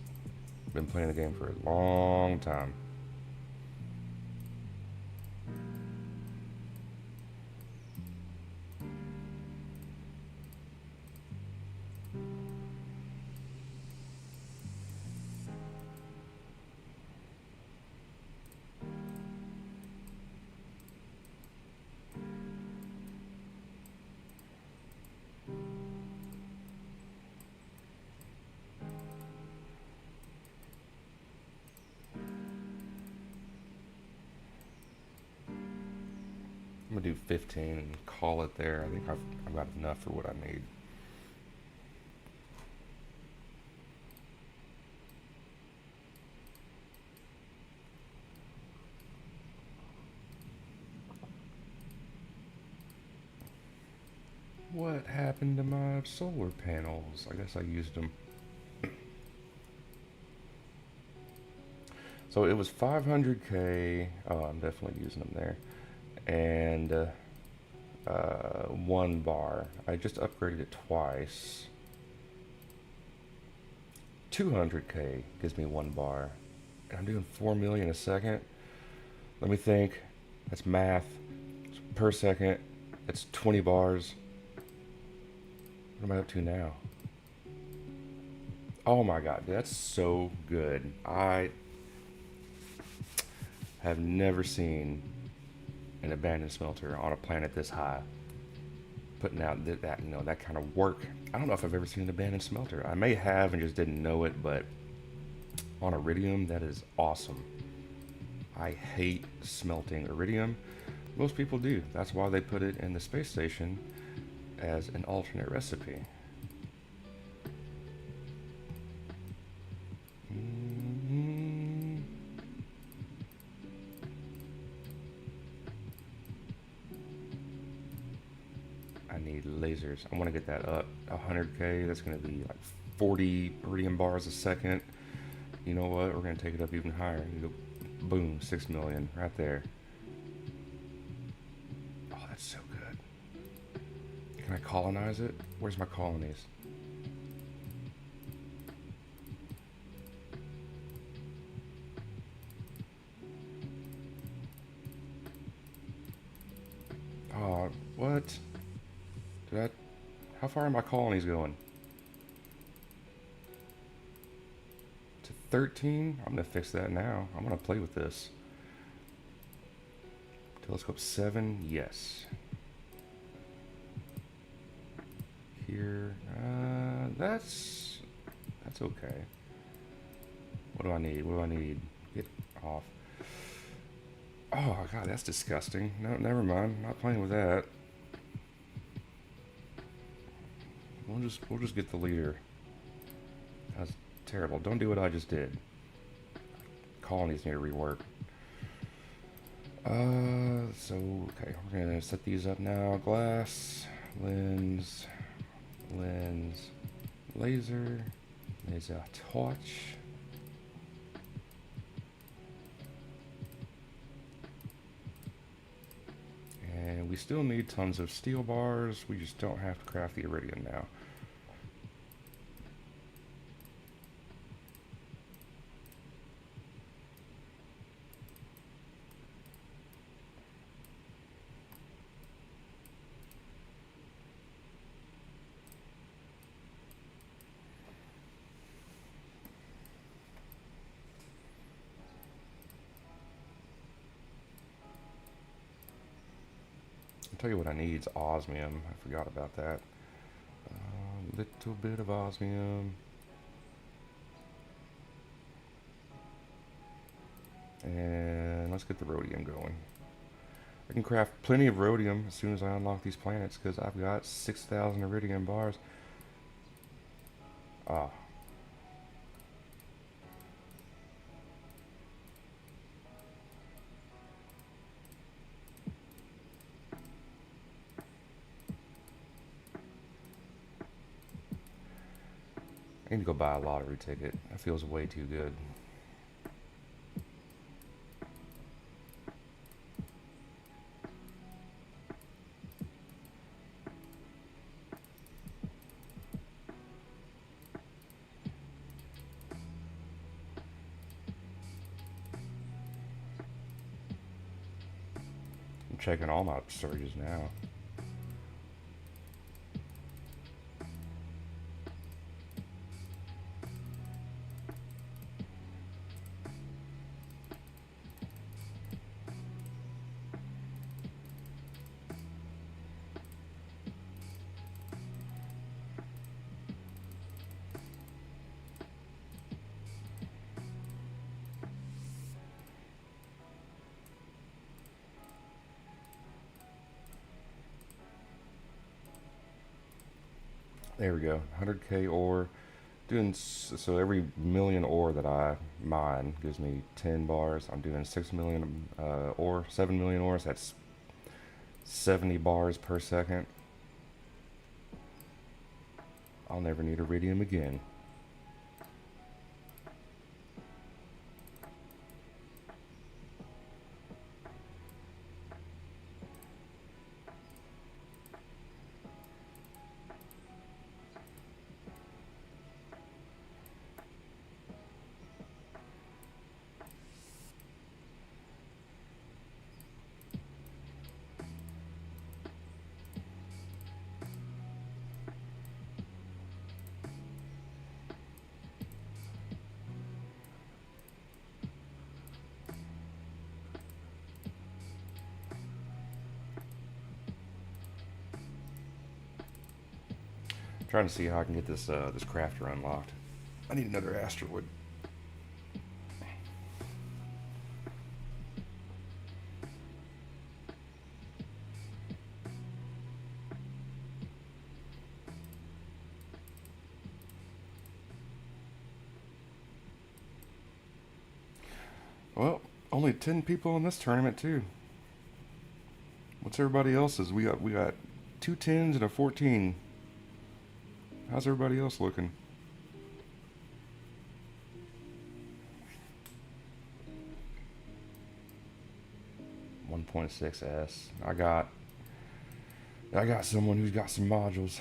A: been playing the game for a long time. I'm gonna do 15 and call it there. I think I've got enough for what I need. What happened to my solar panels? I guess I used them. So it was 500k. Oh, I'm definitely using them there. And 1 bar. I just upgraded it twice. 200k gives me 1 bar. And I'm doing 4 million a second. Let me think. That's math. Per second. That's 20 bars. What am I up to now? Oh my god, that's so good. I have never seen an abandoned smelter on a planet this high putting out that you know, that kind of work. I don't know if I've ever seen an abandoned smelter. I may have and just didn't know it, but on iridium, that is awesome. I hate smelting iridium. Most people do. That's why they put it in the space station as an alternate recipe. I need lasers. I want to get that up 100k. That's going to be like 40 iridium bars a second. You know what? We're going to take it up even higher. Go, boom, 6 million right there. Oh, that's so good. Can I colonize it? Where's my colonies? Oh, what? Did I? How far are my colonies going? To 13? I'm gonna fix that now. I'm gonna play with this. Telescope 7, yes. Here, that's okay. What do I need? What do I need? Get off. Oh god, that's disgusting. No, never mind. Not playing with that. We'll just get the leader. That's terrible. Don't do what I just did. Colonies need to rework. So okay, we're gonna set these up now. Glass, lens, laser. There's a torch. And And we still need tons of steel bars. We just don't have to craft the iridium now. I'll tell you what I need is osmium. I forgot about that. Little bit of osmium. And let's get the rhodium going. I can craft plenty of rhodium as soon as I unlock these planets because I've got 6,000 iridium bars. Ah. I need to go buy a lottery ticket. That feels way too good. I'm checking all my surges now. There we go, 100k ore. Doing so every million ore that I mine gives me 10 bars. I'm doing 6 million ore, 7 million ores. That's 70 bars per second. I'll never need iridium again. Trying to see how I can get this this crafter unlocked. I need another asteroid. Well, only 10 people in this tournament too. What's everybody else's? We got 2 10s and a 14. How's everybody else looking? .6s. I got someone who's got some modules.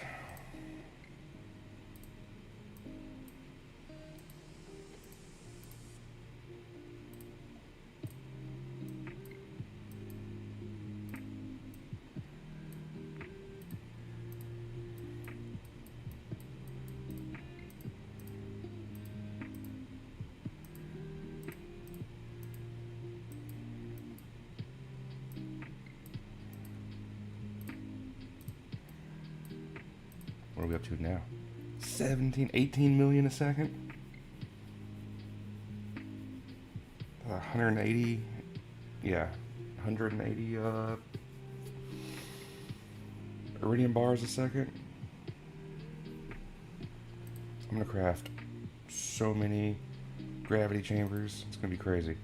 A: What are we up to now? 17, 18 million a second? 180, yeah, 180 iridium bars a second. I'm gonna craft so many gravity chambers. It's gonna be crazy.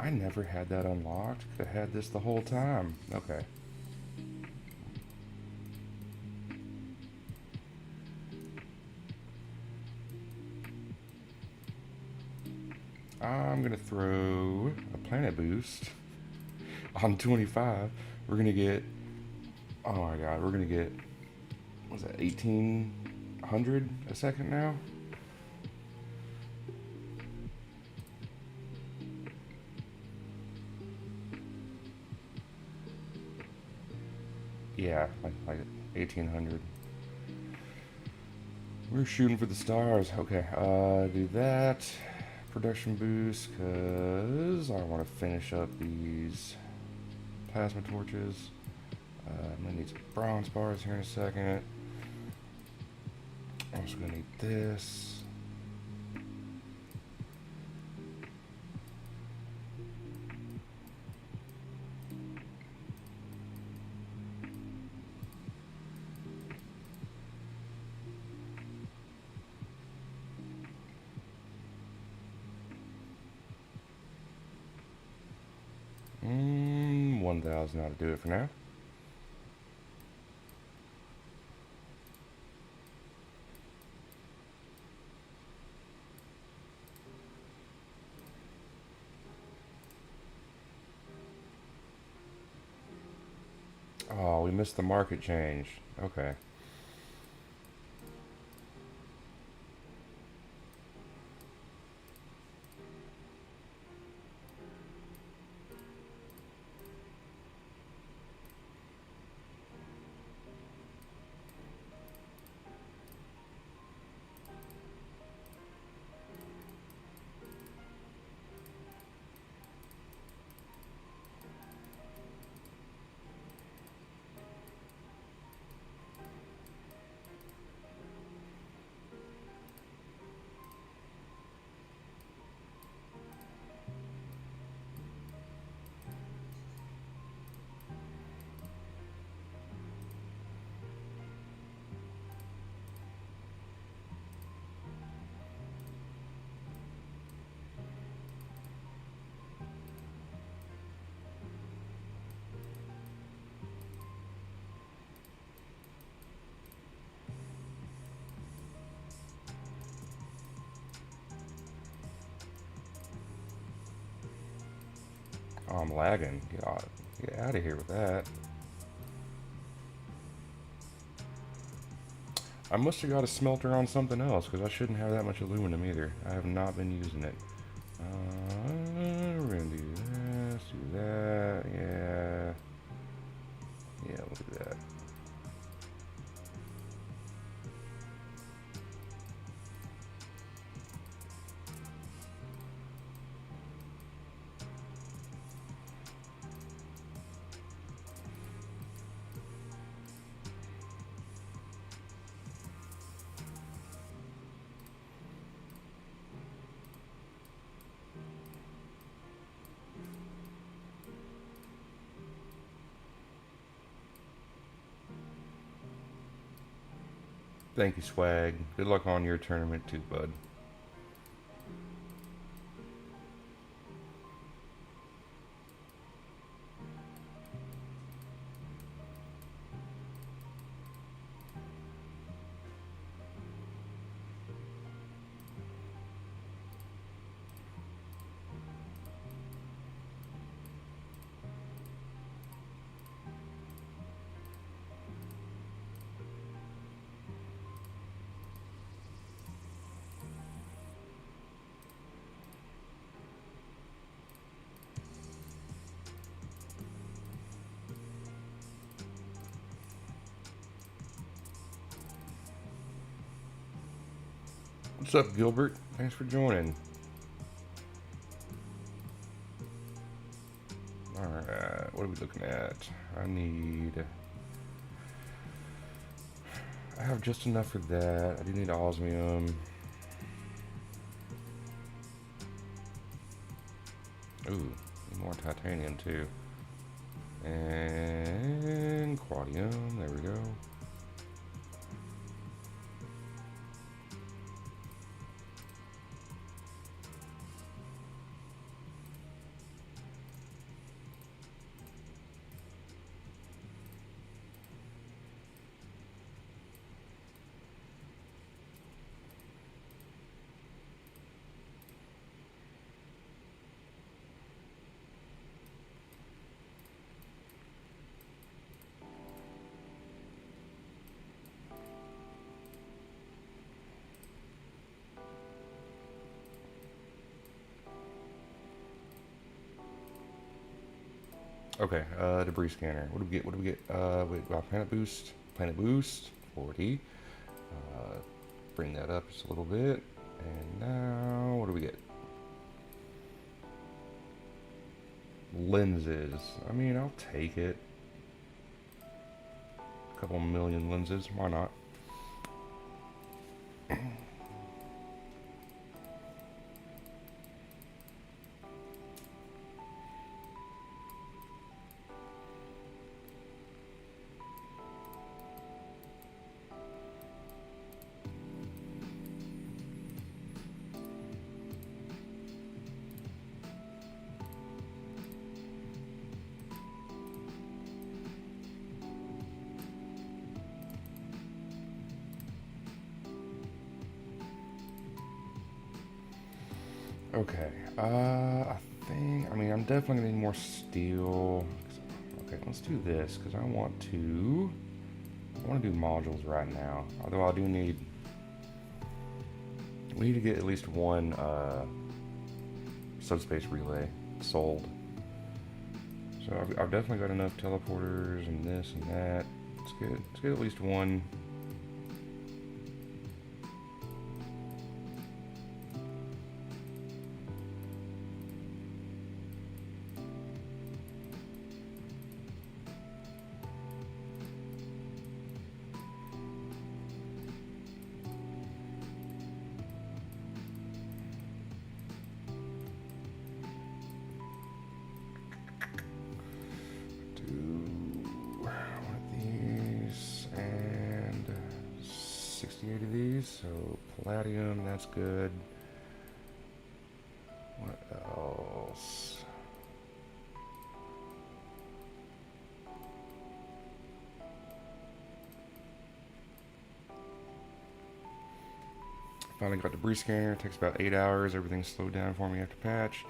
A: I never had that unlocked. I had this the whole time. Okay. I'm gonna throw a planet boost on 25. We're gonna get, oh my god, we're gonna get, what's that, 1800 a second now? Yeah, like 1800. We're shooting for the stars. Okay, do that. Production boost, because I want to finish up these plasma torches. I'm going to need some bronze bars here in a second. I'm also going to need this. Mm, 1000 ought to do it for now. Oh, we missed the market change. Okay. Oh, I'm lagging. Get out of here with that. I must have got a smelter on something else, because I shouldn't have that much aluminum either. I have not been using it. We're gonna do this, do that, yeah. Yeah, we'll do that. Thank you, Swag. Good luck on your tournament too, bud. What's up, Gilbert? Thanks for joining. Alright, what are we looking at? I have just enough for that. I do need osmium. Ooh, more titanium too. And quadium, there we go. Okay, debris scanner. What do we get? What do we get? Wait, planet boost. Planet boost. 40. Bring that up just a little bit. And now, what do we get? Lenses. I mean, I'll take it. A couple million lenses. Why not? Okay, I think, I mean, I'm definitely gonna need more steel. Okay, let's do this, because I want to do modules right now. Although I do need, we need to get at least one subspace relay sold. So I've definitely got enough teleporters and this and that. Let's get at least one. 68 of these, so palladium, that's good. What else? Finally got debris scanner. It takes about 8 hours. Everything's slowed down for me after patch.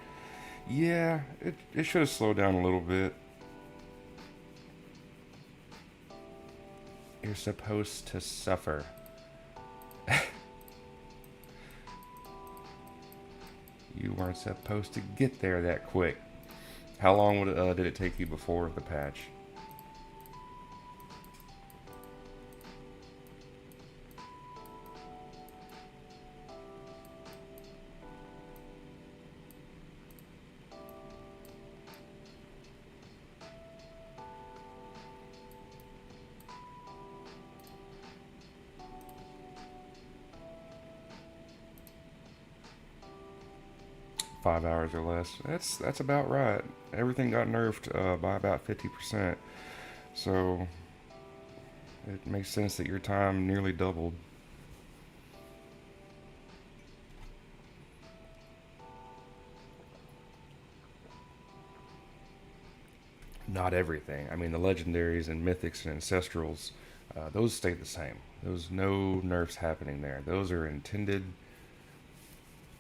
A: Yeah, it should have slowed down a little bit. You're supposed to suffer. You weren't supposed to get there that quick. How long did it take you before the patch? Five hours or less. That's about right. Everything got nerfed by about 50%. So it makes sense that your time nearly doubled. Not everything. I mean, the legendaries and mythics and ancestrals, those stay the same. There's no nerfs happening there. Those are intended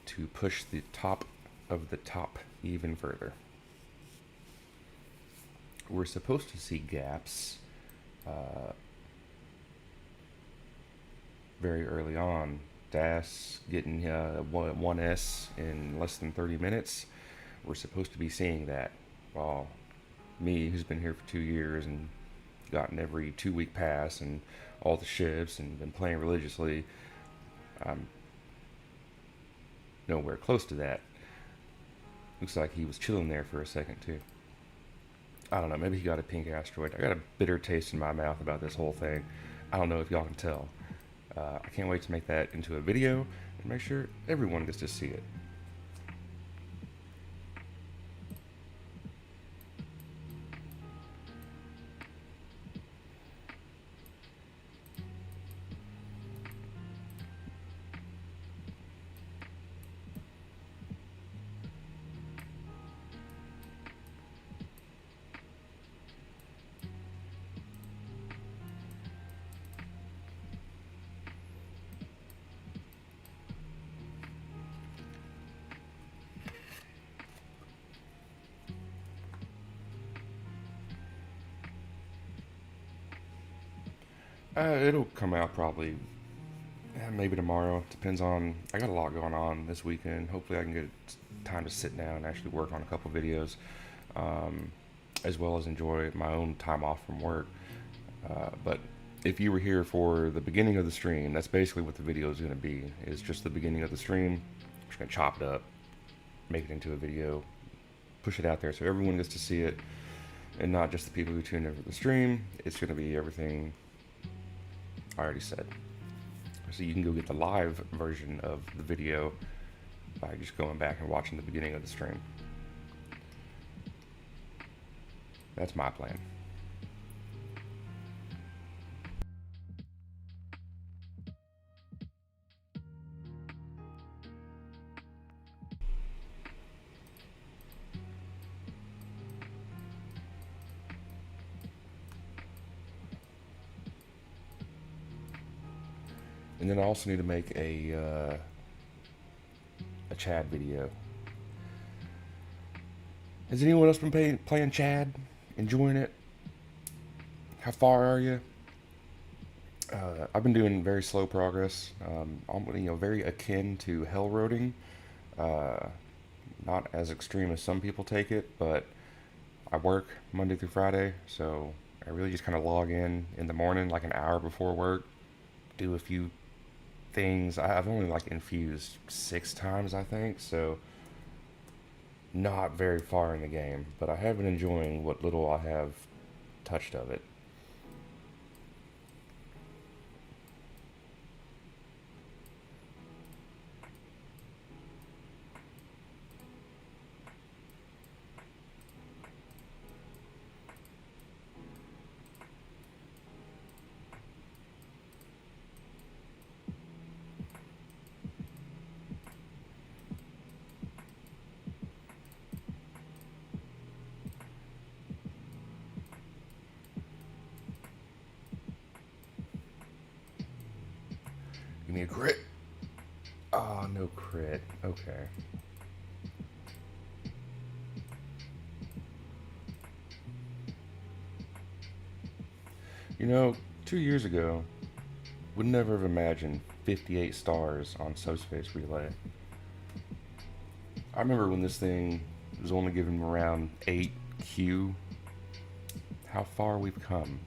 A: to push the top of the top even further. We're supposed to see gaps very early on. DAS getting 1S in less than 30 minutes. We're supposed to be seeing that. While me, who's been here for 2 years and gotten every 2-week pass and all the ships and been playing religiously, I'm nowhere close to that. Looks like he was chilling there for a second too. I don't know, maybe he got a pink asteroid. I got a bitter taste in my mouth about this whole thing. I don't know if y'all can tell. I can't wait to make that into a video and make sure everyone gets to see it. It'll come out probably maybe tomorrow. Depends on. I got a lot going on this weekend. Hopefully, I can get time to sit down and actually work on a couple videos. as well as enjoy my own time off from work. But if you were here for the beginning of the stream, that's basically what the video is going to be. Is just the beginning of the stream. I'm just going to chop it up, make it into a video, push it out there so everyone gets to see it, and not just the people who tune in for the stream. It's going to be everything I already said. So you can go get the live version of the video by just going back and watching the beginning of the stream. That's my plan. And then I also need to make a Chad video. Has anyone else been playing Chad? Enjoying it? How far are you? I've been doing very slow progress. Very akin to hell roading. Not as extreme as some people take it, but I work Monday through Friday, so I really just kind of log in the morning, like an hour before work, do a few things. I've only like infused 6 times, I think, so not very far in the game, but I have been enjoying what little I have touched of it. Give me a crit. Oh, no crit. Okay. You know, 2 years ago, would never have imagined 58 stars on Subspace Relay. I remember when this thing was only giving around 8 Q. How far we've come.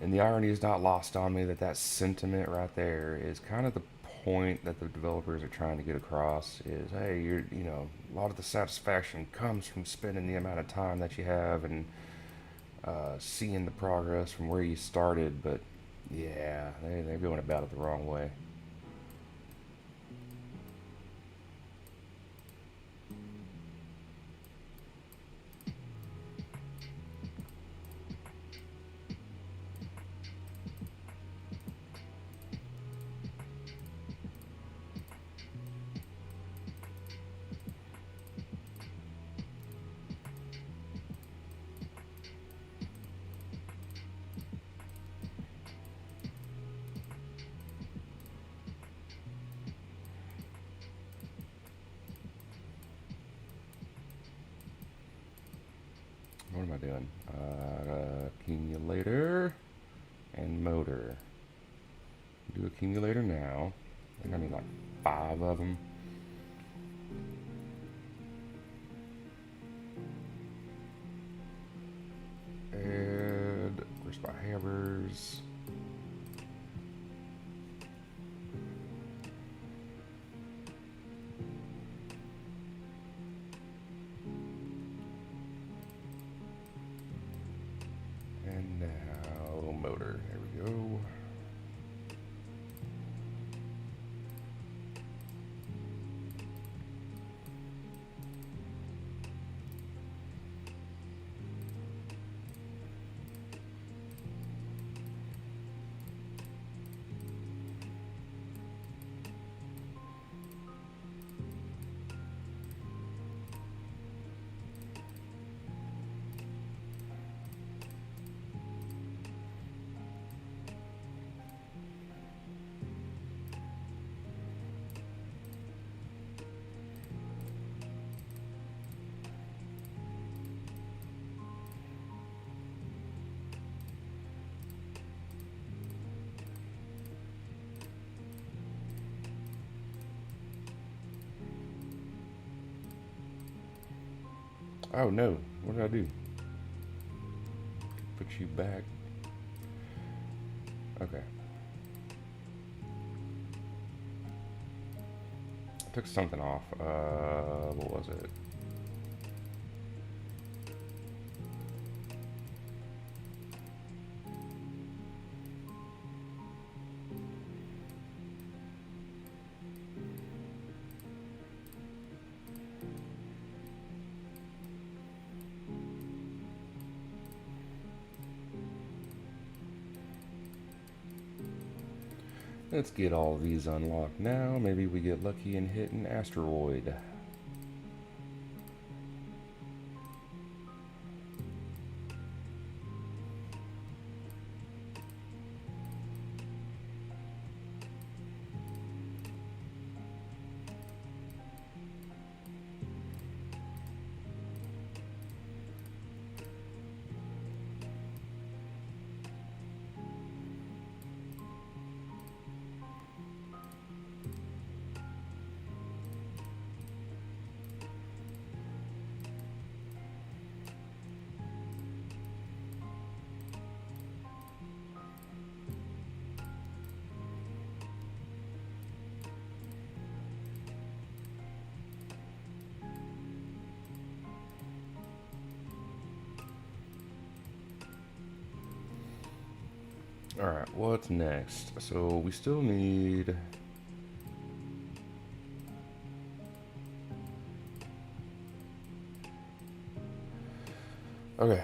A: And the irony is not lost on me that sentiment right there is kind of the point that the developers are trying to get across is, hey, a lot of the satisfaction comes from spending the amount of time that you have and seeing the progress from where you started, but yeah, they're going about it the wrong way. What am I doing? Accumulator and motor. Do accumulator now. I think I need like 5 of them. And where's my hammers? And now motor. There we go. Oh no, what did I do? Put you back. Okay. I took something off. What was it? Let's get all of these unlocked now. Maybe we get lucky and hit an asteroid. Alright, what's next? So we still need... Okay.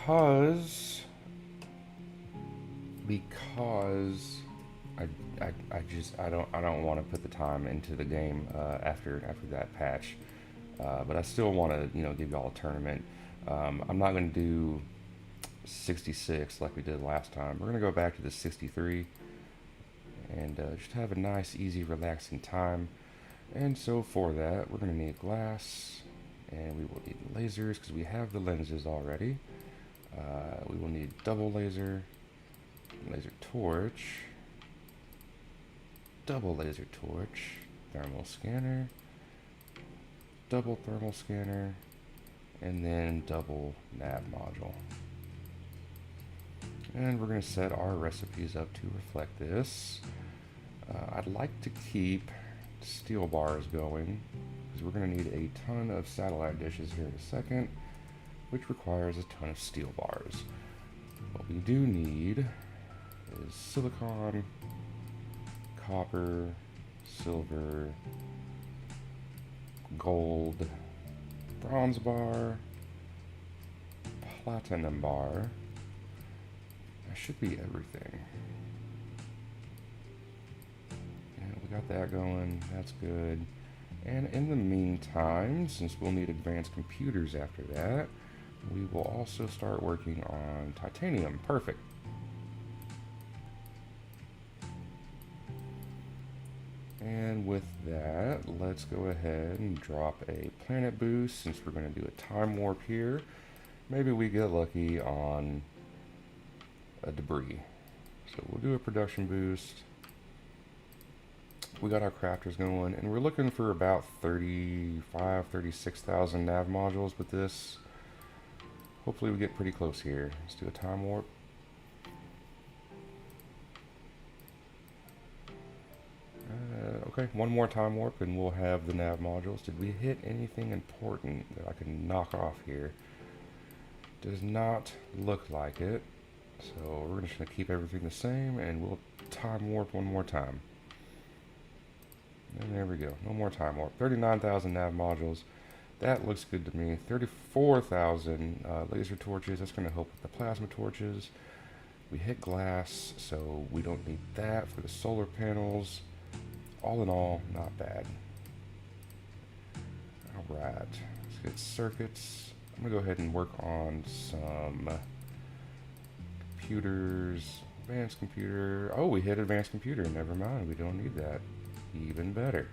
A: Because I don't want to put the time into the game after that patch. But I still want to, give y'all a tournament. I'm not going to do 66 like we did last time. We're going to go back to the 63 and just have a nice, easy, relaxing time. And so for that, we're going to need glass, and we will need lasers because we have the lenses already. We will need double laser torch, double laser torch, thermal scanner, double thermal scanner, and then double nav module. And we're going to set our recipes up to reflect this. I'd like to keep steel bars going because we're going to need a ton of satellite dishes here in a second, which requires a ton of steel bars. What we do need is silicon, copper, silver, gold, bronze bar, platinum bar. That should be everything. And we got that going, that's good. And in the meantime, since we'll need advanced computers after that, we will also start working on titanium. Perfect. And with that, let's go ahead and drop a planet boost since we're going to do a time warp here. Maybe we get lucky on a debris. So we'll do a production boost. We got our crafters going, and we're looking for about 36,000 nav modules with this. Hopefully we get pretty close here. Let's do a time warp. Okay, one more time warp and we'll have the nav modules. Did we hit anything important that I can knock off here? Does not look like it. So we're just going to keep everything the same and we'll time warp one more time. And there we go. No more time warp. 39,000 nav modules. That looks good to me. 34,000 laser torches. That's going to help with the plasma torches. We hit glass, so we don't need that for the solar panels. All in all, not bad. Alright, let's get circuits. I'm going to go ahead and work on some computers. Advanced computer. Oh, we hit advanced computer. Never mind, we don't need that. Even better.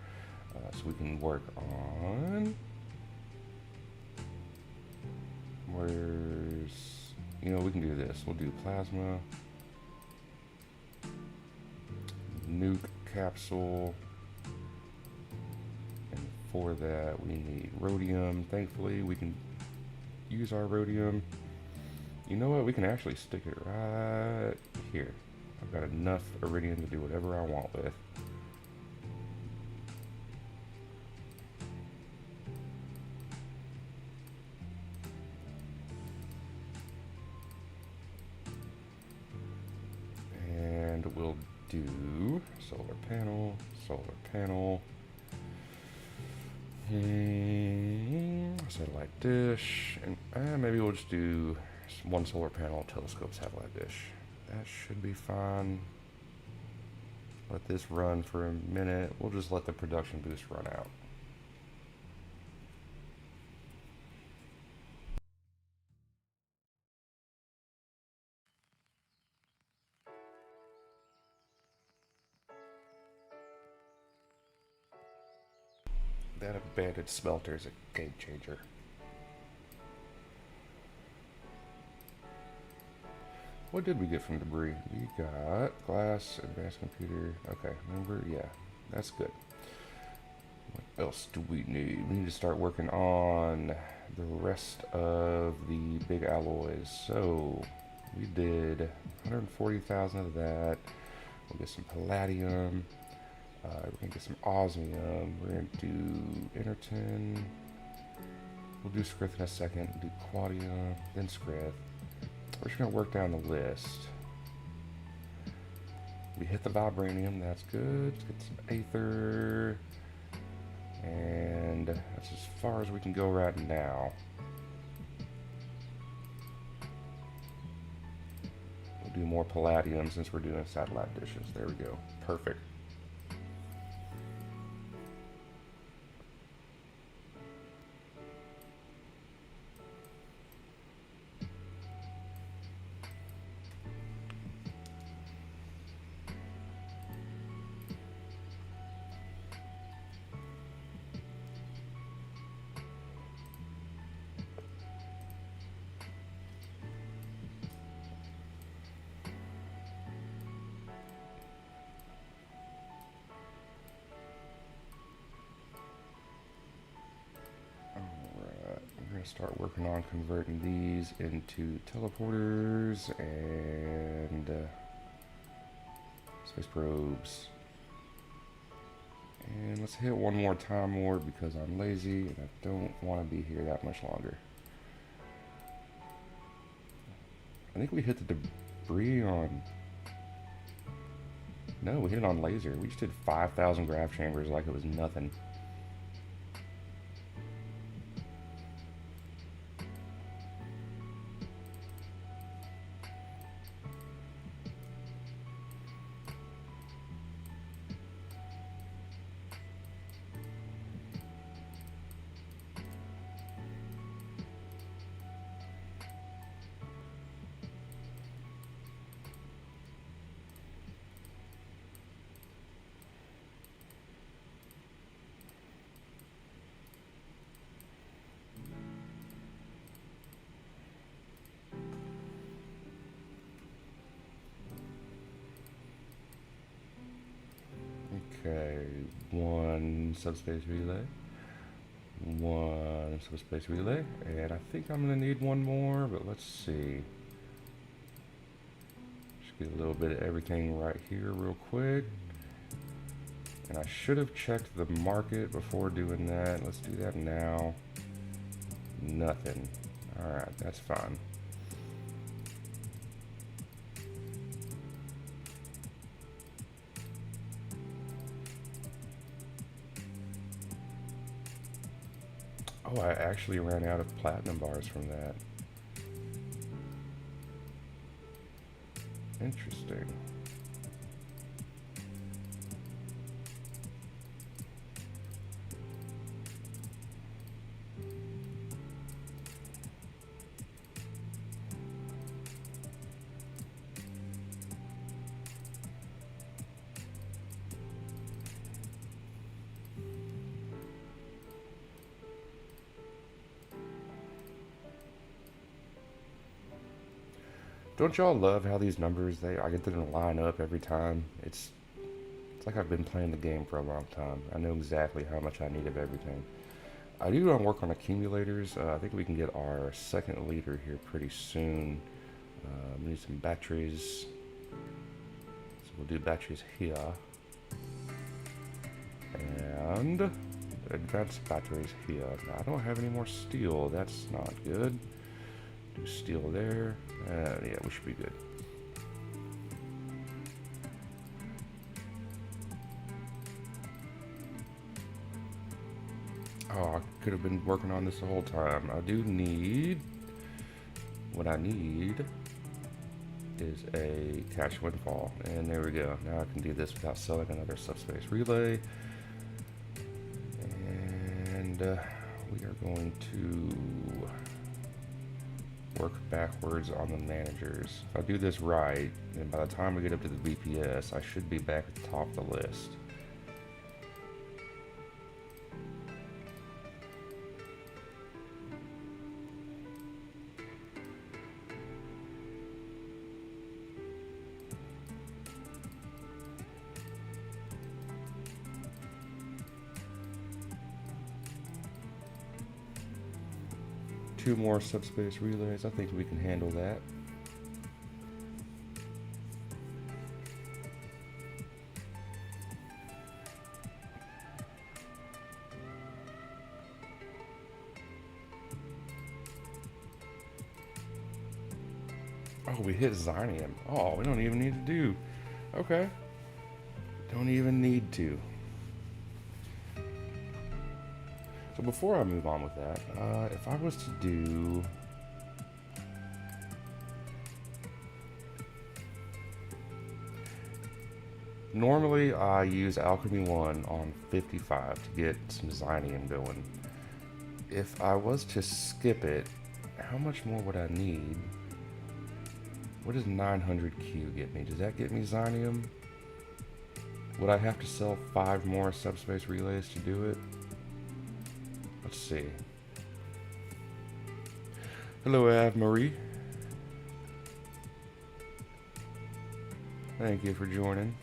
A: So we can work on... Where's... we can do this. We'll do plasma. Nuke capsule. And for that, we need rhodium. Thankfully, we can use our rhodium. You know what? We can actually stick it right here. I've got enough iridium to do whatever I want with. And we'll do solar panel, satellite dish, and maybe we'll just do one solar panel, telescope, satellite dish. That should be fine. Let this run for a minute. We'll just let the production boost run out. That abandoned smelter is a game changer. What did we get from debris? We got glass, advanced computer. Okay, remember? Yeah, that's good. What else do we need? We need to start working on the rest of the big alloys. So we did 140,000 of that. We'll get some palladium. We're gonna get some osmium. We're gonna do intertin. We'll do scryth in a second. Do quadium, then scryth. We're just gonna work down the list. We hit the vibranium, that's good. Let's get some aether. And that's as far as we can go right now. We'll do more palladium since we're doing satellite dishes. There we go. Perfect. Start working on converting these into teleporters and space probes. And let's hit one more time warp because I'm lazy and I don't want to be here that much longer. I think we hit the debris on... No, we hit it on laser. We just did 5,000 grav chambers like it was nothing. Okay, one subspace relay, one subspace relay, and I think I'm gonna need one more, but let's see. Just get a little bit of everything right here real quick. And I should have checked the market before doing that. Let's do that now. Nothing. Alright, that's fine. Oh, I actually ran out of platinum bars from that. Interesting. Don't y'all love how these numbers, I get them to line up every time? It's It's like I've been playing the game for a long time. I know exactly how much I need of everything. I do want to work on accumulators. I think we can get our second leader here pretty soon. We need some batteries. So we'll do batteries here. And advanced batteries here. Now, I don't have any more steel. That's not good. Do steel there. Yeah, we should be good. Oh, I could have been working on this the whole time. I do need... What I need is a cash windfall. And there we go. Now I can do this without selling another subspace relay. And we are going to work backwards on the managers. If I do this right, then by the time we get up to the VPS, I should be back at the top of the list. Two more subspace relays. I think we can handle that. Oh, we hit Xynium. Oh, we don't even need to do. Okay. Don't even need to. So before I move on with that, if I was to do... Normally I use Alchemy 1 on 55 to get some Xynium going. If I was to skip it, how much more would I need? What does 900Q get me? Does that get me Xynium? Would I have to sell 5 more subspace relays to do it? Let's see. Hello, Av Marie. Thank you for joining.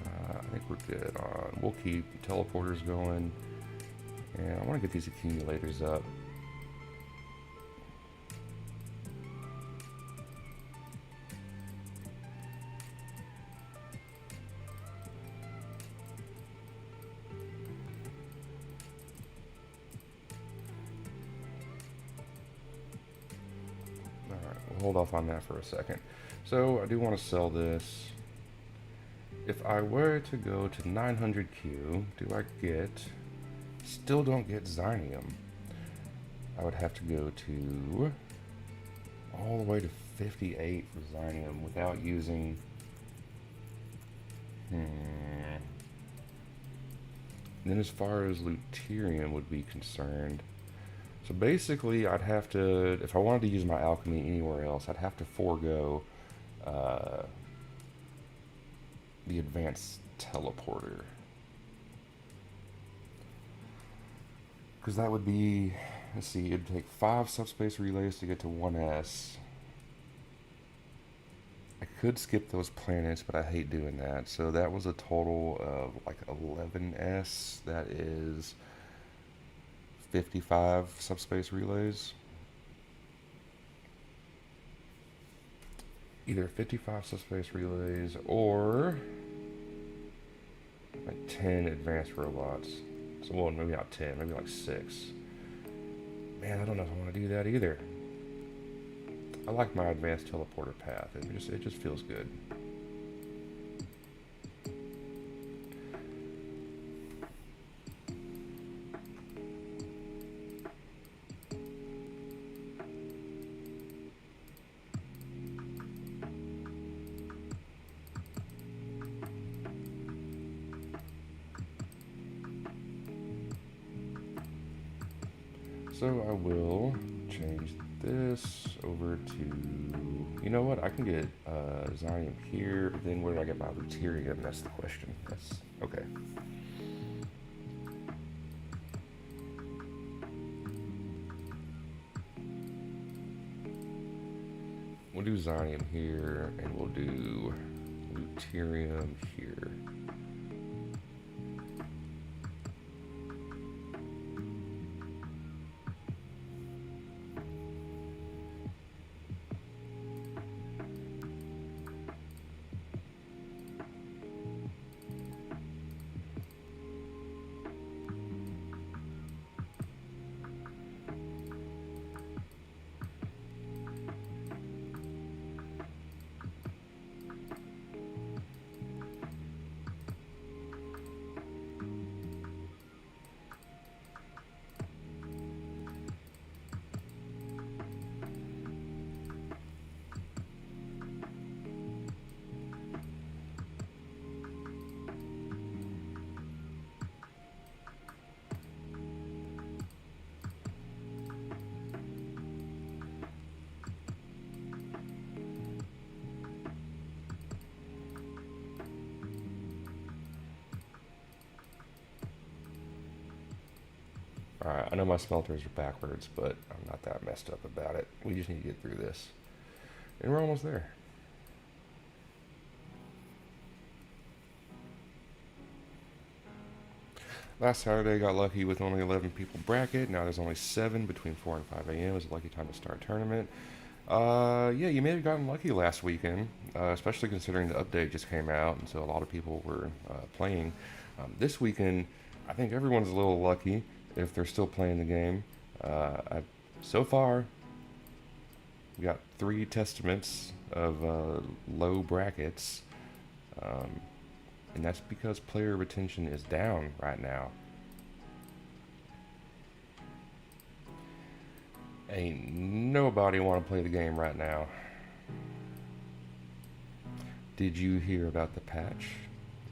A: I think we're good on. We'll keep teleporters going. And I want to get these accumulators up. Hold off on that for a second. So I do want to sell this. If I were to go to 900Q, do I get... Still don't get Xynium. I would have to go to... all the way to 58 for Xynium without using... Then as far as Luterium would be concerned... So basically, I'd have to, if I wanted to use my alchemy anywhere else, I'd have to forego the advanced teleporter. Because that would be, let's see, it'd take 5 subspace relays to get to 1S. I could skip those planets, but I hate doing that. So that was a total of like 11S. That is 55 subspace relays. Either 55 subspace relays or like 10 advanced robots. So, well, maybe not 10, maybe like 6. Man, I don't know if I want to do that either. I like my advanced teleporter path. It just feels good. So I will change this over to, you know what, I can get Xynium here, but then where do I get my Luterium? That's the question. That's, okay. We'll do Xynium here, and we'll do Deuterium here. Alright, I know my smelters are backwards, but I'm not that messed up about it. We just need to get through this. And we're almost there. Last Saturday, got lucky with only 11 people bracket. Now there's only 7 between 4 and 5 a.m. It's a lucky time to start a tournament. Yeah, you may have gotten lucky last weekend, especially considering the update just came out, and so a lot of people were playing. This weekend, I think everyone's a little lucky if they're still playing the game. So far, we got 3 testaments of low brackets, and that's because player retention is down right now. Ain't nobody want to play the game right now. Did you hear about the patch?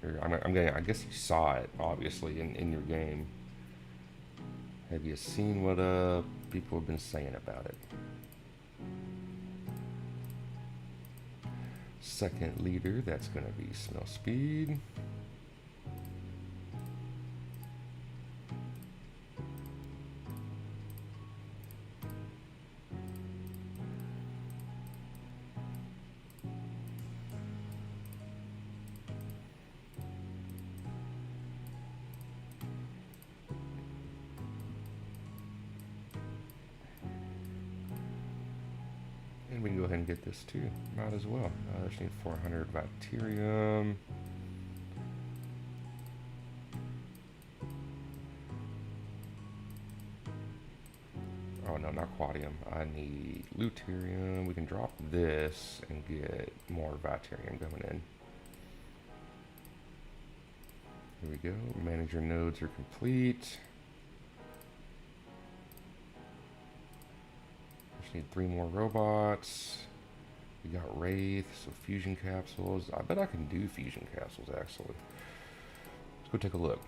A: I guess you saw it, obviously, in your game. Have you seen what people have been saying about it? Second leader, that's going to be Smell Speed. And we can go ahead and get this too. Might as well. I just need 400 bacterium. Oh no, not quadium. I need luterium. We can drop this and get more bacterium going in. Here we go. Manager nodes are complete. Need 3 more robots. We got Wraith, so fusion capsules. I bet I can do fusion capsules actually. Let's go take a look.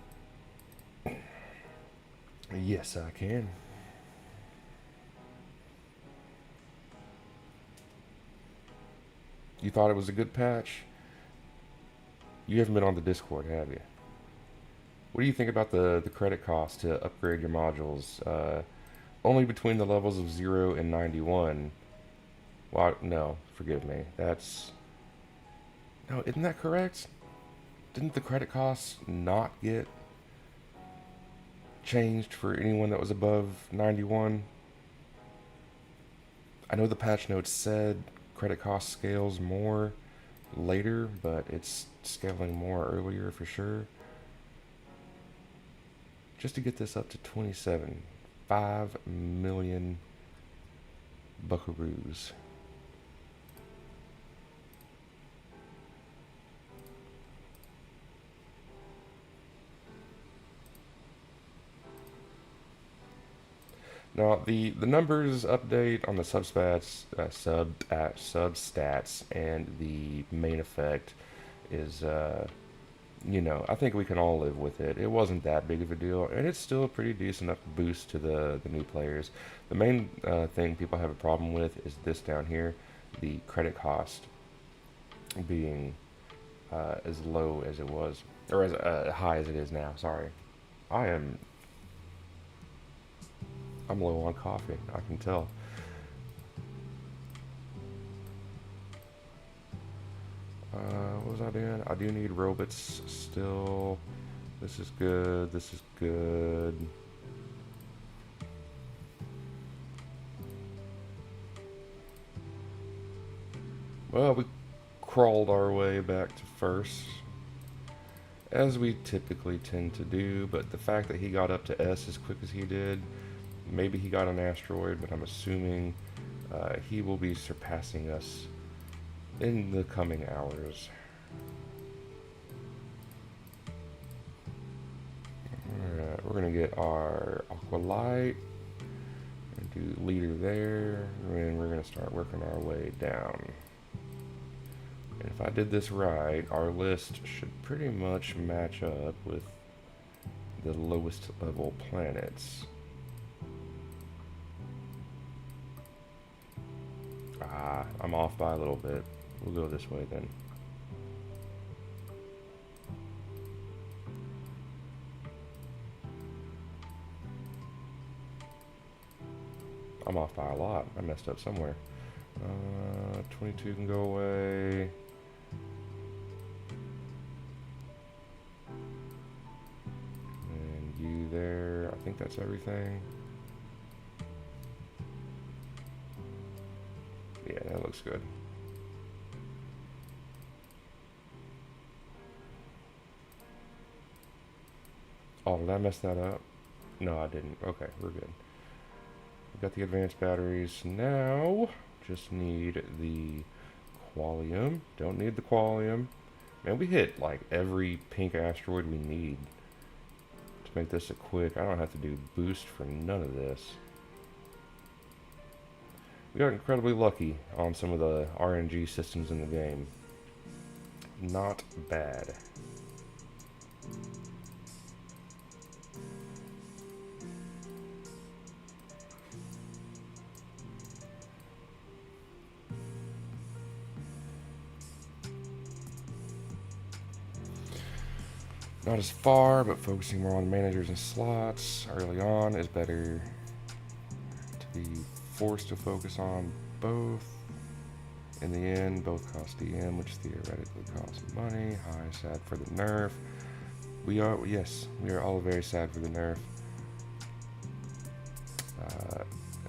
A: Yes, I can. You thought it was a good patch? You haven't been on the Discord, have you? What do you think about the credit cost to upgrade your modules? Only between the levels of 0 and 91. Well, no, forgive me. That's... No, isn't that correct? Didn't the credit costs not get changed for anyone that was above 91? I know the patch notes said credit cost scales more later, but it's scaling more earlier for sure. Just to get this up to 27. 5 million buckaroos. Now the numbers update on the substats, substats, and the main effect is you know, I think we can all live with it. It wasn't that big of a deal, and it's still a pretty decent enough boost to the new players. The main thing people have a problem with is this down here, the credit cost being as low as it was, or as high as it is now. Sorry, I'm low on coffee, I can tell. What was I doing? I do need robots still. This is good. This is good. Well, we crawled our way back to first, as we typically tend to do, but the fact that he got up to S as quick as he did, maybe he got an asteroid, but I'm assuming he will be surpassing us in the coming hours. Alright, we're going to get our Aqua Light, and do leader there, and we're going to start working our way down. And if I did this right, our list should pretty much match up with the lowest level planets. I'm off by a little bit. We'll go this way then. I'm off by a lot. I messed up somewhere. 22 can go away. And you there. I think that's everything. Yeah, that looks good. Oh, did I mess that up? No, I didn't. Okay, we're good. We got the advanced batteries. Now, just need the qualium. Don't need the qualium. Man, we hit like every pink asteroid we need to make this a quick. I don't have to do boost for none of this. We got incredibly lucky on some of the RNG systems in the game. Not bad. Not as far, but focusing more on managers and slots early on is better to be forced to focus on both. In the end, both cost DM, which theoretically costs money. Hi, sad for the nerf. We are, yes, we are all very sad for the nerf.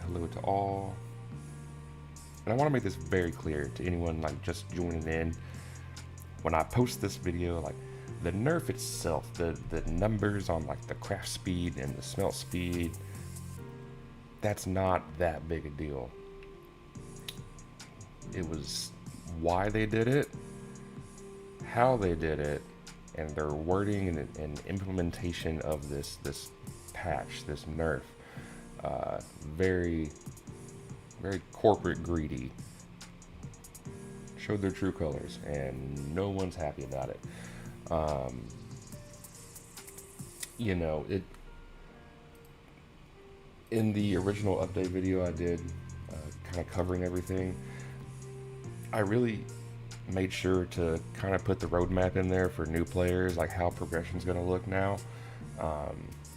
A: Hello to all. And I want to make this very clear to anyone like just joining in. When I post this video, like the nerf itself, the numbers on like the craft speed and the smelt speed, that's not that big a deal. It was why they did it, how they did it, and their wording and implementation of this patch, this nerf. Very, very corporate greedy. Showed their true colors, and no one's happy about it. You know, it. In the original update video I did, kind of covering everything, I really made sure to kind of put the roadmap in there for new players, like how progression's going to look now.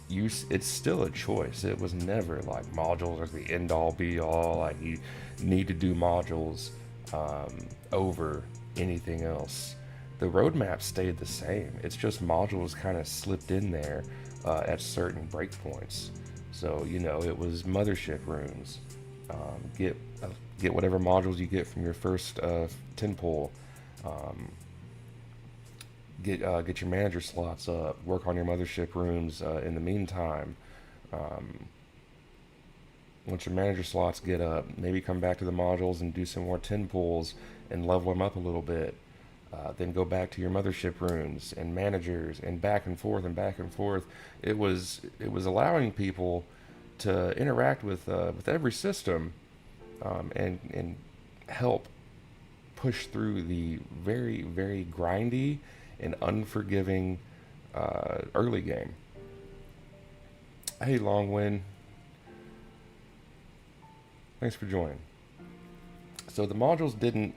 A: It's still a choice. It was never like modules are the end-all be-all. Like you need to do modules over anything else. The roadmap stayed the same. It's just modules kind of slipped in there at certain breakpoints. So you know, it was mothership rooms. Get whatever modules you get from your first 10 pull. Get your manager slots up. Work on your mothership rooms in the meantime. Once your manager slots get up, maybe come back to the modules and do some more 10 pulls and level them up a little bit. Then go back to your mothership rooms and managers and back and forth and back and forth. It was allowing people to interact with every system and help push through the very, very grindy and unforgiving early game. Hey, Longwind. Thanks for joining. So the modules didn't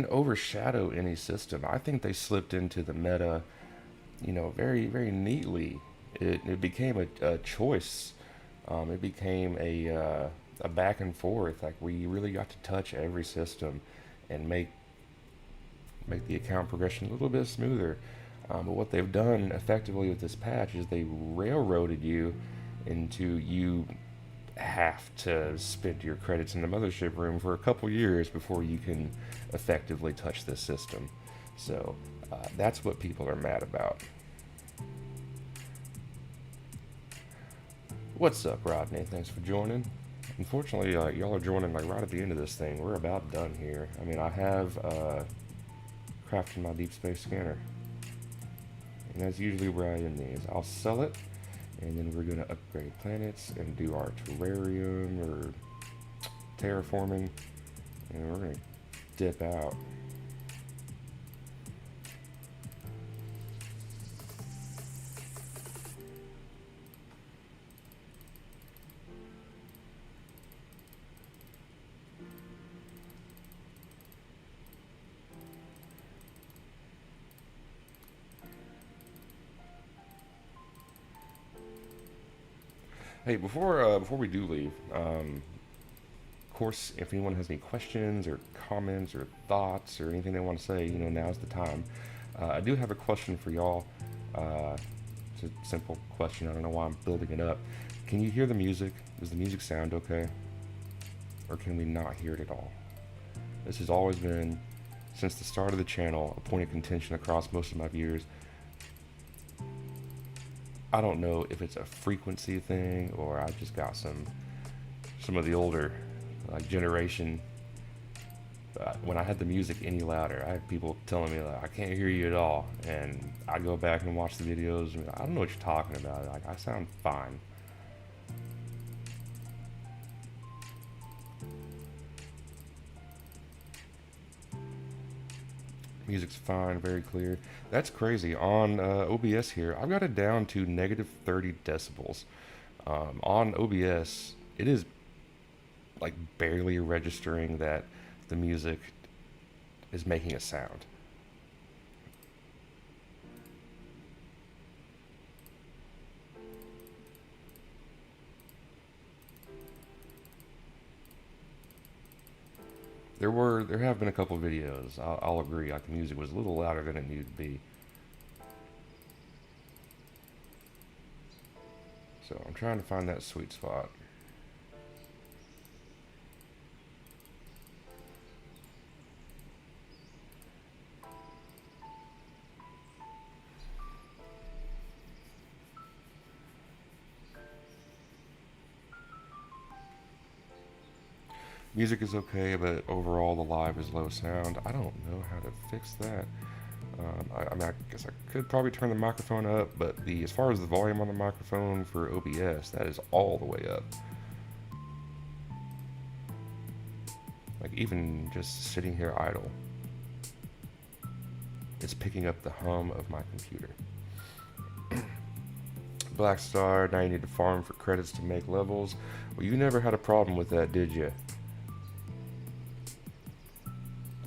A: overshadow any system. I think they slipped into the meta, you know, very, very neatly. It became a choice. It became a back and forth. Like we really got to touch every system and make make the account progression a little bit smoother. But what they've done effectively with this patch is they railroaded you into you have to spend your credits in the mothership room for a couple years before you can effectively touch this system. So that's what people are mad about. What's up, Rodney? Thanks for joining. Unfortunately, y'all are joining like right at the end of this thing. We're about done here. I mean, I have crafted my deep space scanner, and that's usually where I end these. I'll sell it, and then we're gonna upgrade planets and do our terrarium or terraforming, and we're gonna dip out. Hey, before we do leave, of course, if anyone has any questions or comments or thoughts or anything they want to say, now's the time. I do have a question for y'all. It's a simple question. I don't know why I'm building it up. Can you hear the music? Does the music sound okay? Or can we not hear it at all? This has always been, since the start of the channel, a point of contention across most of my viewers. I don't know if it's a frequency thing or I just got some of the older generation. When I had the music any louder, I had people telling me like I can't hear you at all, and I go back and watch the videos. And I don't know what you're talking about. Like I sound fine. Music's fine, very clear. That's crazy. On OBS here, I've got it down to negative 30 decibels. On OBS, it is like barely registering that the music is making a sound. There have been a couple videos, I'll agree, like the music was a little louder than it needed to be. So I'm trying to find that sweet spot. Music is okay, but overall the live is low sound. I don't know how to fix that. I mean, I guess I could probably turn the microphone up, but as far as the volume on the microphone for OBS, that is all the way up. Like even just sitting here idle, it's picking up the hum of my computer. Black Star, now you need to farm for credits to make levels. Well, you never had a problem with that, did you?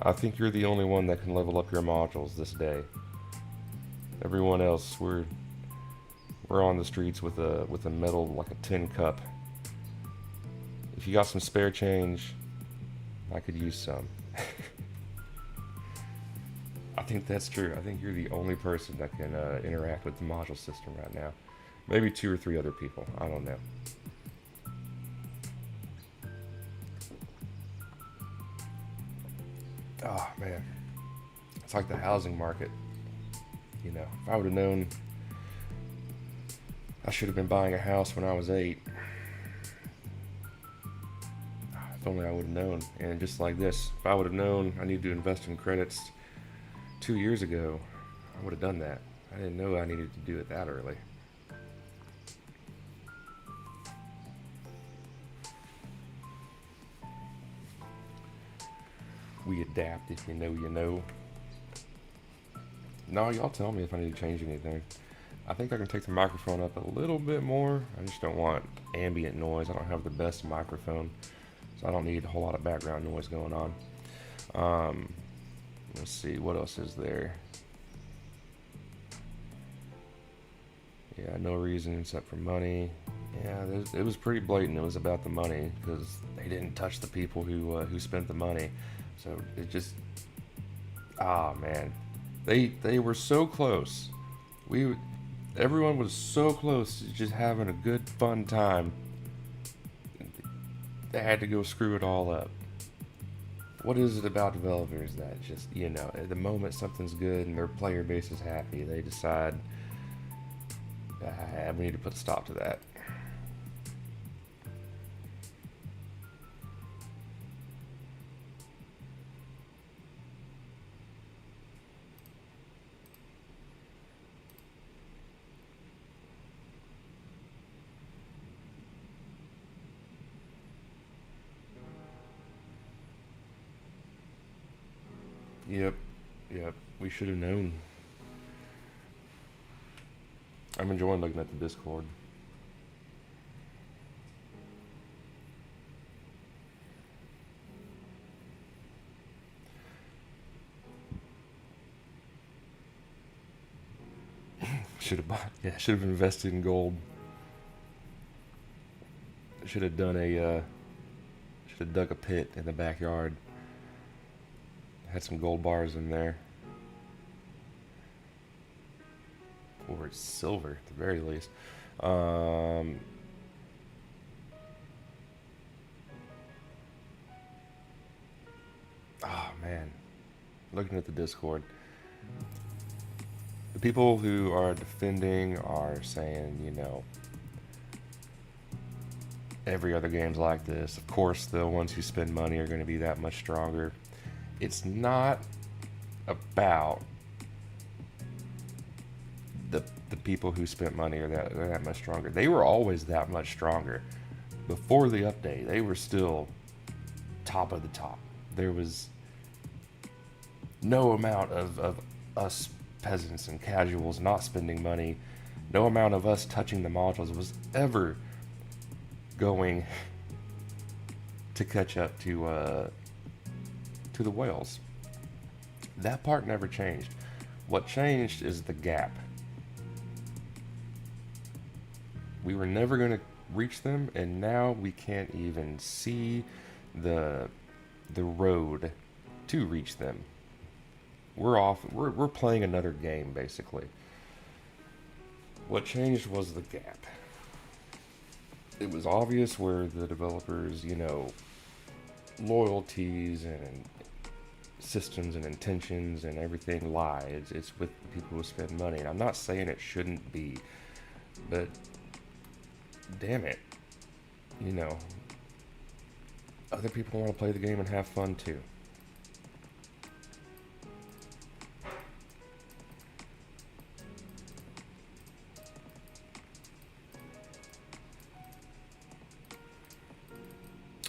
A: I think you're the only one that can level up your modules this day. Everyone else, we're on the streets with a metal, like a tin cup. If you got some spare change, I could use some. I think that's true. I think you're the only person that can interact with the module system right now. Maybe 2 or 3 other people. I don't know. Oh man, it's like the housing market. If I would have known I should have been buying a house when I was 8. If only I would have known. And just like this, if I would have known I need to invest in credits 2 years ago, I would have done that. I didn't know I needed to do it that early. We adapt if you know you know. No, y'all tell me if I need to change anything. I think I can take the microphone up a little bit more. I just don't want ambient noise. I don't have the best microphone, so I don't need a whole lot of background noise going on. Let's see, what else is there? Yeah, no reason except for money. Yeah, it was pretty blatant. It was about the money because they didn't touch the people who spent the money. So Ah, man, they were so close. We Everyone was so close to just having a good fun time. They had to go screw it all up. What is it about developers that just, at the moment something's good and their player base is happy, they decide, we need to put a stop to that. Yep, yep, we should have known. I'm enjoying looking at the Discord. Should have bought, yeah, should have invested in gold. Should have done should have dug a pit in the backyard. Had some gold bars in there. Or silver, at the very least. Um, oh, man. Looking at the Discord. The people who are defending are saying, every other game's like this. Of course, the ones who spend money are going to be that much stronger. It's not about the people who spent money are that much stronger. They were always that much stronger. Before the update, they were still top of the top. There was no amount of us peasants and casuals not spending money, no amount of us touching the modules was ever going to catch up to the whales. That part never changed. What changed is the gap. We were never going to reach them, and now we can't even see the road to reach them. We're off. We're playing another game, basically. What changed was the gap. It was obvious where the developers, loyalties and systems and intentions and everything lie. It's with the people who spend money. And I'm not saying it shouldn't be, but damn it, other people want to play the game and have fun too.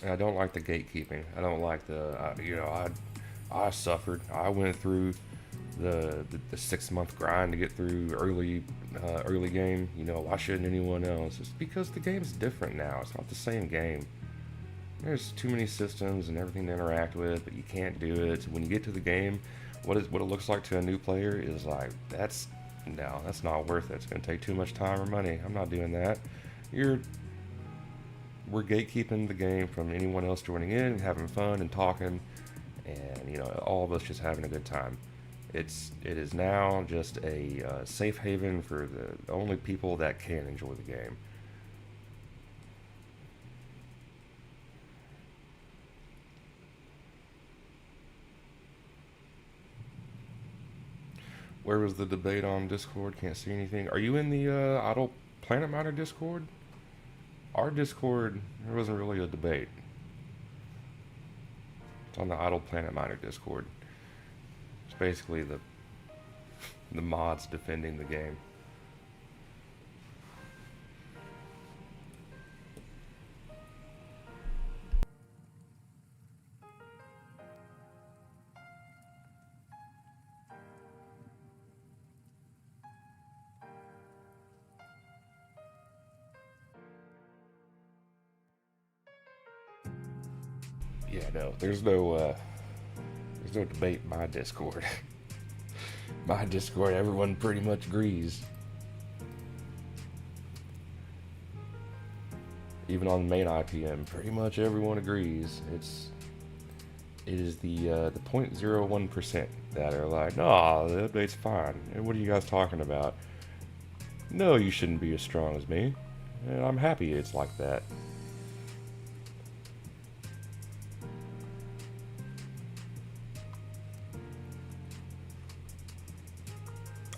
A: And I don't like the gatekeeping. I don't like I suffered. I went through the 6 month grind to get through early game. Why shouldn't anyone else? It's because the game's different now. It's not the same game. There's too many systems and everything to interact with, but you can't do it. So when you get to the game, what it looks like to a new player is like, that's not worth it. It's going to take too much time or money. I'm not doing that. We're gatekeeping the game from anyone else joining in and having fun and talking, and all of us just having a good time. It is now just a safe haven for the only people that can enjoy the game. Where was the debate on Discord? Can't see anything. Are you in the Idle Planet Miner Discord? Our Discord, there wasn't really a debate. It's on the Idle Planet Miner Discord. It's basically the mods defending the game. Yeah, no, there's no debate in my Discord. My Discord, everyone pretty much agrees. Even on the main IPM, pretty much everyone agrees. It is the 0.01% that are like, no, the update's fine. And what are you guys talking about? No, you shouldn't be as strong as me. And I'm happy it's like that.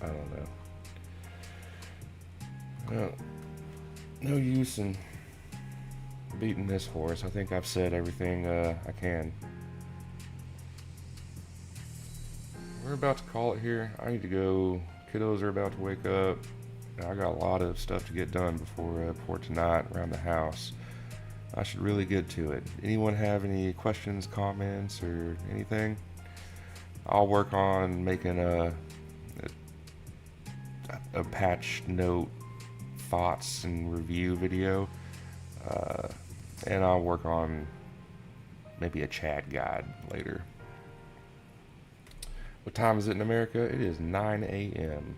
A: I don't know. Well, no use in beating this horse. I think I've said everything I can. We're about to call it here. I need to go. Kiddos are about to wake up. I got a lot of stuff to get done before tonight around the house. I should really get to it. Anyone have any questions, comments, or anything? I'll work on making a patch note thoughts and review video, and I'll work on maybe a chat guide later. What time is it in America? It is 9 a.m.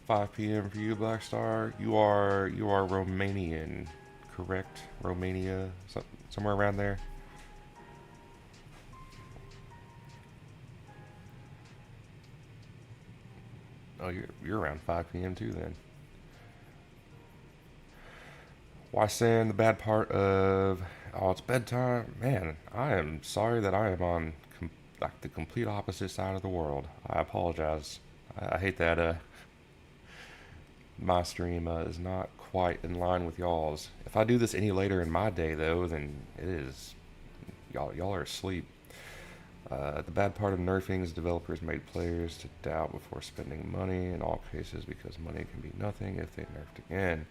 A: Five p.m. for you, Black Star. You are Romanian, correct? Romania, somewhere around there. Oh, you're around 5 p.m. too then. Why saying the bad part of it's bedtime? Man, I am sorry that I am on like the complete opposite side of the world. I apologize. I hate that my stream is not quite in line with y'all's. If I do this any later in my day though, then it is y'all are asleep. The bad part of nerfing is developers made players to doubt before spending money in all cases because money can be nothing if they nerfed again.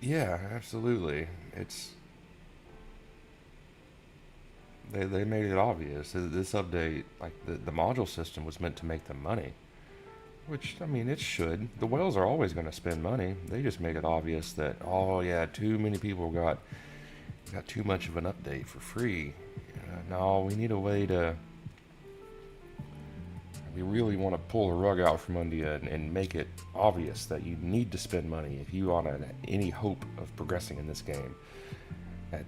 A: Yeah, absolutely. They made it obvious. This update, like the module system was meant to make them money. Which, I mean, it should. The whales are always going to spend money. They just made it obvious that, oh yeah, too many people got too much of an update for free. No, we need a way to. We really want to pull the rug out from under you and make it obvious that you need to spend money if you want any hope of progressing in this game.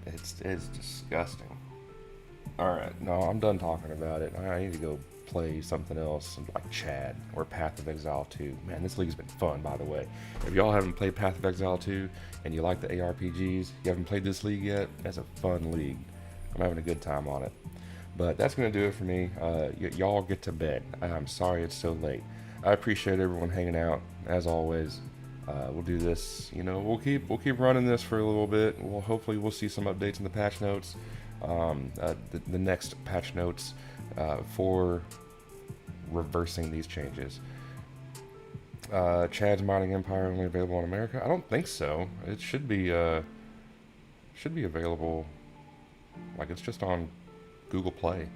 A: It's disgusting. Alright, no, I'm done talking about it. I need to go play something else like Chad or Path of Exile 2. Man, this league's been fun, by the way. If y'all haven't played Path of Exile 2 and you like the ARPGs, you haven't played this league yet, that's a fun league. I'm having a good time on it. But that's going to do it for me. Y'all get to bed. I'm sorry it's so late. I appreciate everyone hanging out, as always. We'll do this, we'll keep running this for a little bit. Hopefully we'll see some updates in the patch notes. The next patch notes for reversing these changes. Chad's Mining Empire only available in America? I don't think so. It should be available. Like, it's just on Google Play.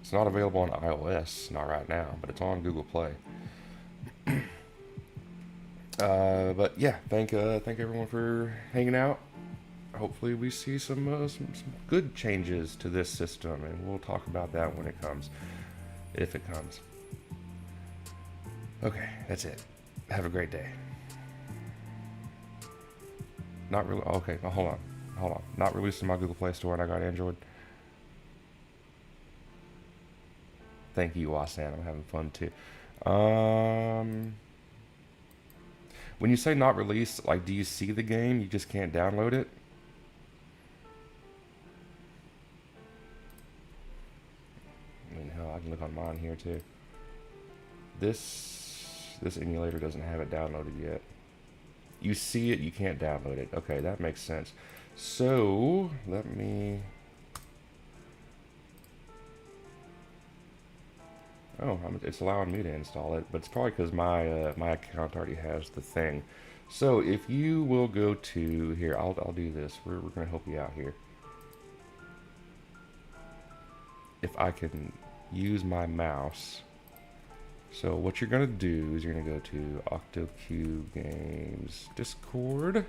A: It's not available on iOS, not right now, but it's on Google Play. But yeah, thank everyone for hanging out. Hopefully we see some good changes to this system, and we'll talk about that when it comes, if it comes. Okay, that's it. Have a great day. Not really. Okay, hold on. Not released in my Google Play Store, and I got Android. Thank you, Wasan. I'm having fun too. When you say not released, like, do you see the game? You just can't download it? I mean, hell, I can look on mine here too. This emulator doesn't have it downloaded yet. You see it, you can't download it. Okay, that makes sense. So let me. Oh, it's allowing me to install it, but it's probably because my my account already has the thing. So if you will go to here, I'll do this. We're gonna help you out here. If I can use my mouse So what you're gonna do is you're gonna go to OctoCube Games Discord.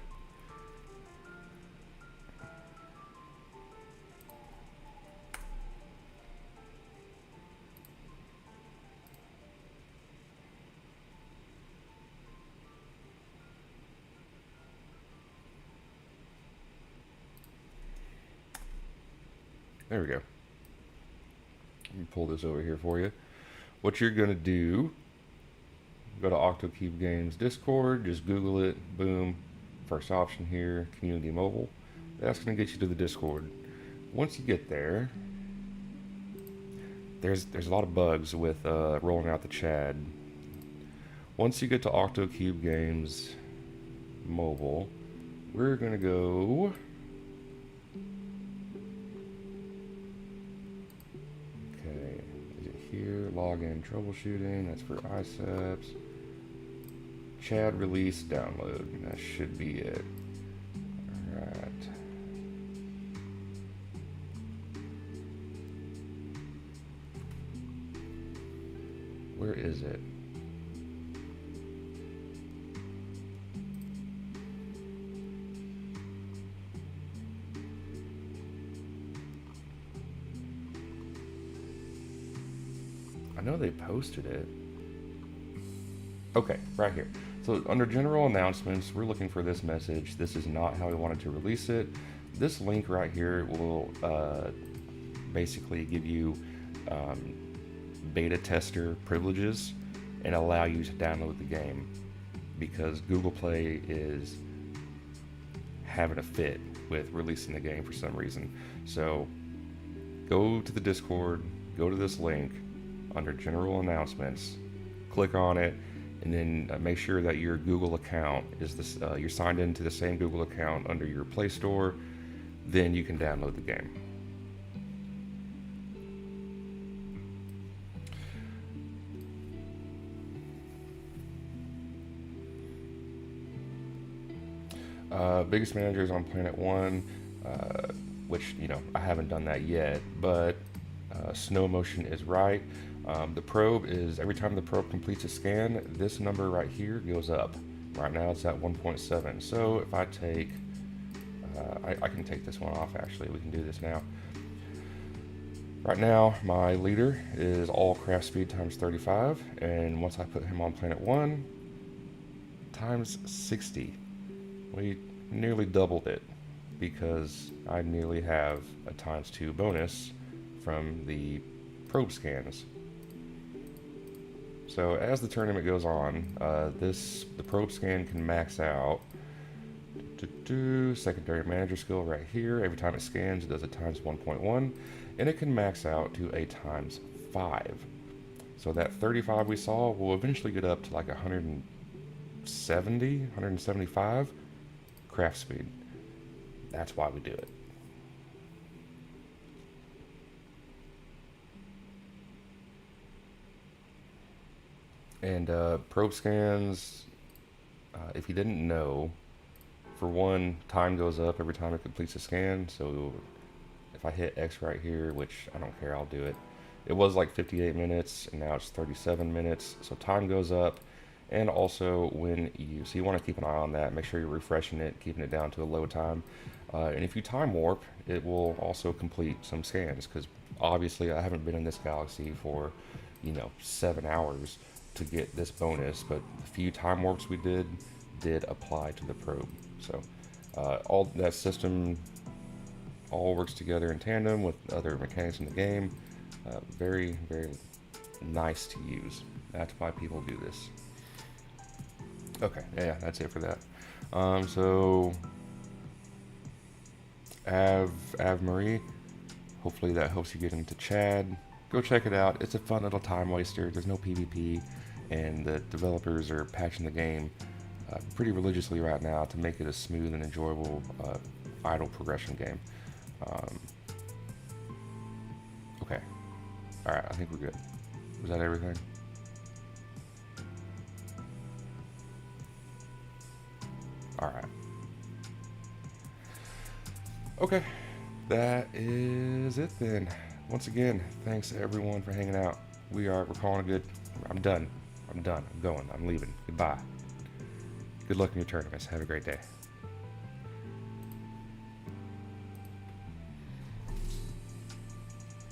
A: There we go. Let me pull this over here for you. What you're gonna do, go to OctoCube Games Discord, just Google it, boom, first option here, Community Mobile. That's gonna get you to the Discord. Once you get there, there's a lot of bugs with rolling out the Chad. Once you get to OctoCube Games Mobile, we're gonna go. Okay, is it here? Login troubleshooting. That's for ICEPs. Chad release download. That should be it. All right. Where is it? I know they posted it. Okay, right here. So under general announcements, we're looking for this message. This is not how we wanted to release it. This link right here will basically give you beta tester privileges and allow you to download the game, because Google Play is having a fit with releasing the game for some reason. So go to the Discord, go to this link under general announcements, click on it, and then make sure that your Google account is this, you're signed into the same Google account under your Play Store. Then you can download the game. Biggest managers on Planet 1, which, you know, I haven't done that yet, but Snow Motion is right. The probe is, every time the probe completes a scan, this number right here goes up. Right now it's at 1.7. So if I take, I can take this one off actually, we can do this now. Right now my leader is all craft speed times 35, and once I put him on Planet 1, times 60. We nearly doubled it because I nearly have a times 2 bonus from the probe scans. So as the tournament goes on, the probe scan can max out. Secondary manager skill right here. Every time it scans, it does a times 1.1, and it can max out to a times 5. So that 35 we saw will eventually get up to like 170, 175 craft speed. That's why we do it. And probe scans, if you didn't know, for one, time goes up every time it completes a scan. So if I hit X right here, which I don't care, I'll do it. It was like 58 minutes, and now it's 37 minutes. So time goes up. And also when so you want to keep an eye on that, make sure you're refreshing it, keeping it down to a low time. And if you time warp, it will also complete some scans, because obviously I haven't been in this galaxy for, 7 hours to get this bonus, but the few time warps we did apply to the probe. So all that system all works together in tandem with other mechanics in the game. Very, very nice to use. That's why people do this. Okay, yeah, that's it for that. So Av Marie, hopefully that helps you get into Chad. Go check it out. It's a fun little time waster. There's no PvP, and the developers are patching the game pretty religiously right now to make it a smooth and enjoyable idle progression game. Okay. Alright, I think we're good. Was that everything? Alright. Okay. That is it then. Once again, thanks everyone for hanging out. We're calling it good. I'm done. I'm going. I'm leaving. Goodbye. Good luck in your tournaments. Have a great day.